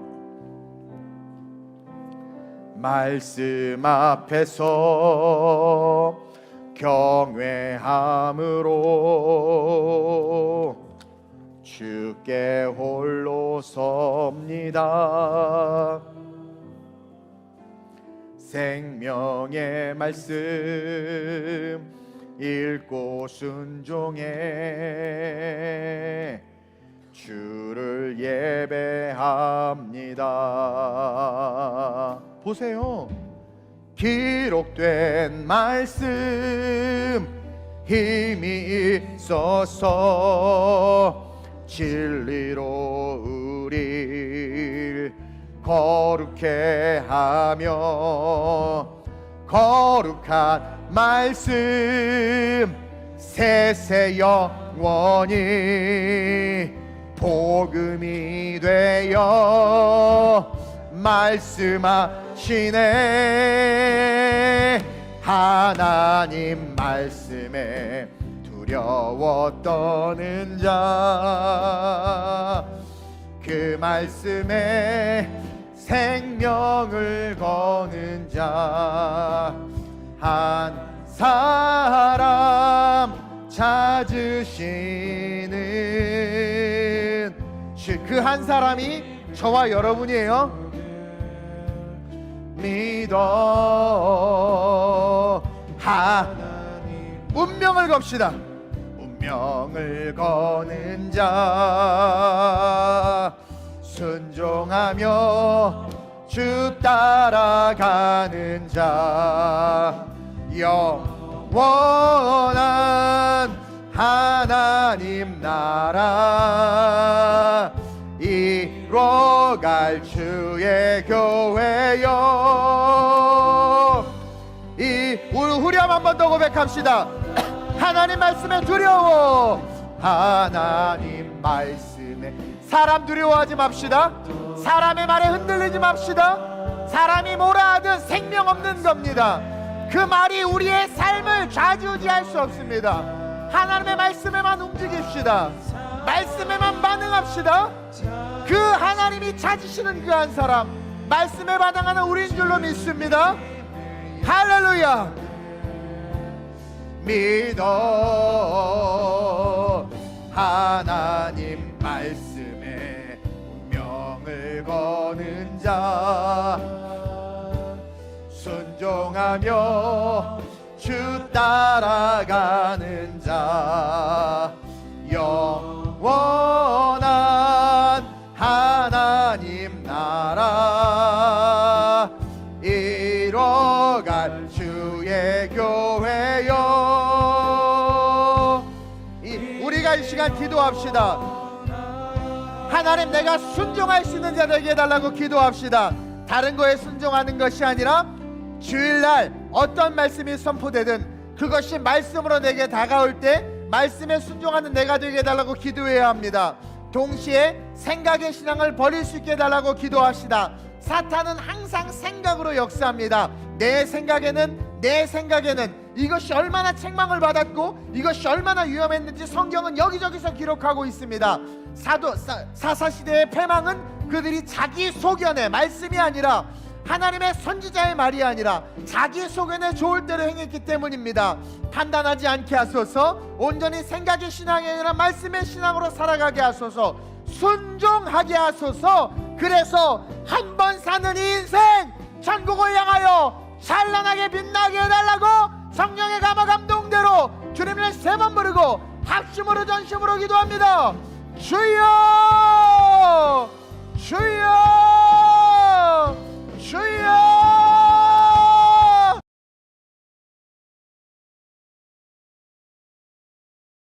경외함으로 주께 홀로 섭니다. 생명의 말씀 읽고 순종해 주를 예배합니다. 보세요. 기록된 말씀 힘이 있어서 진리로 우릴 거룩해 하며 거룩한 말씀 세세 영원히 복음이 되어 말씀하시네. 하나님 말씀에 두려워 떠는 자, 그 말씀에 생명을 거는 자 한 사람 찾으시는 그 한 사람이 저와 여러분이에요. 믿어 하나님 운명을 겁시다. 운명을 거는 자 순종하며 주 따라가는 자 영원한 하나님 나라 이뤄갈 주의 교회여. 우리 후렴 한 번 더 고백합시다. 하나님 말씀에 두려워. 하나님 말씀에 사람 두려워하지 맙시다. 사람의 말에 흔들리지 맙시다. 사람이 뭐라 하든 생명 없는 겁니다. 그 말이 우리의 삶을 좌지우지할 수 없습니다. 하나님의 말씀에만 움직입시다. 말씀에만 반응합시다. 그 하나님이 찾으시는 그 한 사람 말씀에 반응하는 우리인 줄로 믿습니다. 할렐루야. 믿어 하나님 말씀에 운명을 거는 자 순종하며 주 따라가는 자 영원한 하나님 나라 이뤄갈 주의 교회여. 우리가 이 시간 기도합시다. 하나님 내가 순종할 수 있는 자 되게 해달라고 기도합시다. 다른 거에 순종하는 것이 아니라 주일날 어떤 말씀이 선포되든 그것이 말씀으로 내게 다가올 때 말씀에 순종하는 내가 되게 해달라고 기도해야 합니다. 동시에 생각의 신앙을 버릴 수 있게 해달라고 기도합시다. 사탄은 항상 생각으로 역사합니다. 내 생각에는 이것이 얼마나 책망을 받았고 이것이 얼마나 위험했는지 성경은 여기저기서 기록하고 있습니다. 사사시대의 패망은 그들이 자기 소견의 말씀이 아니라 하나님의 선지자의 말이 아니라 자기 소견에 좋을 대로 행했기 때문입니다. 판단하지 않게 하소서. 온전히 생각의 신앙이 아니라 말씀의 신앙으로 살아가게 하소서. 순종하게 하소서. 그래서 한 번 사는 이 인생 천국을 향하여 찬란하게 빛나게 해달라고 성령의 감화 감동대로 주님을 3번 부르고 합심으로 전심으로 기도합니다. 주여 주여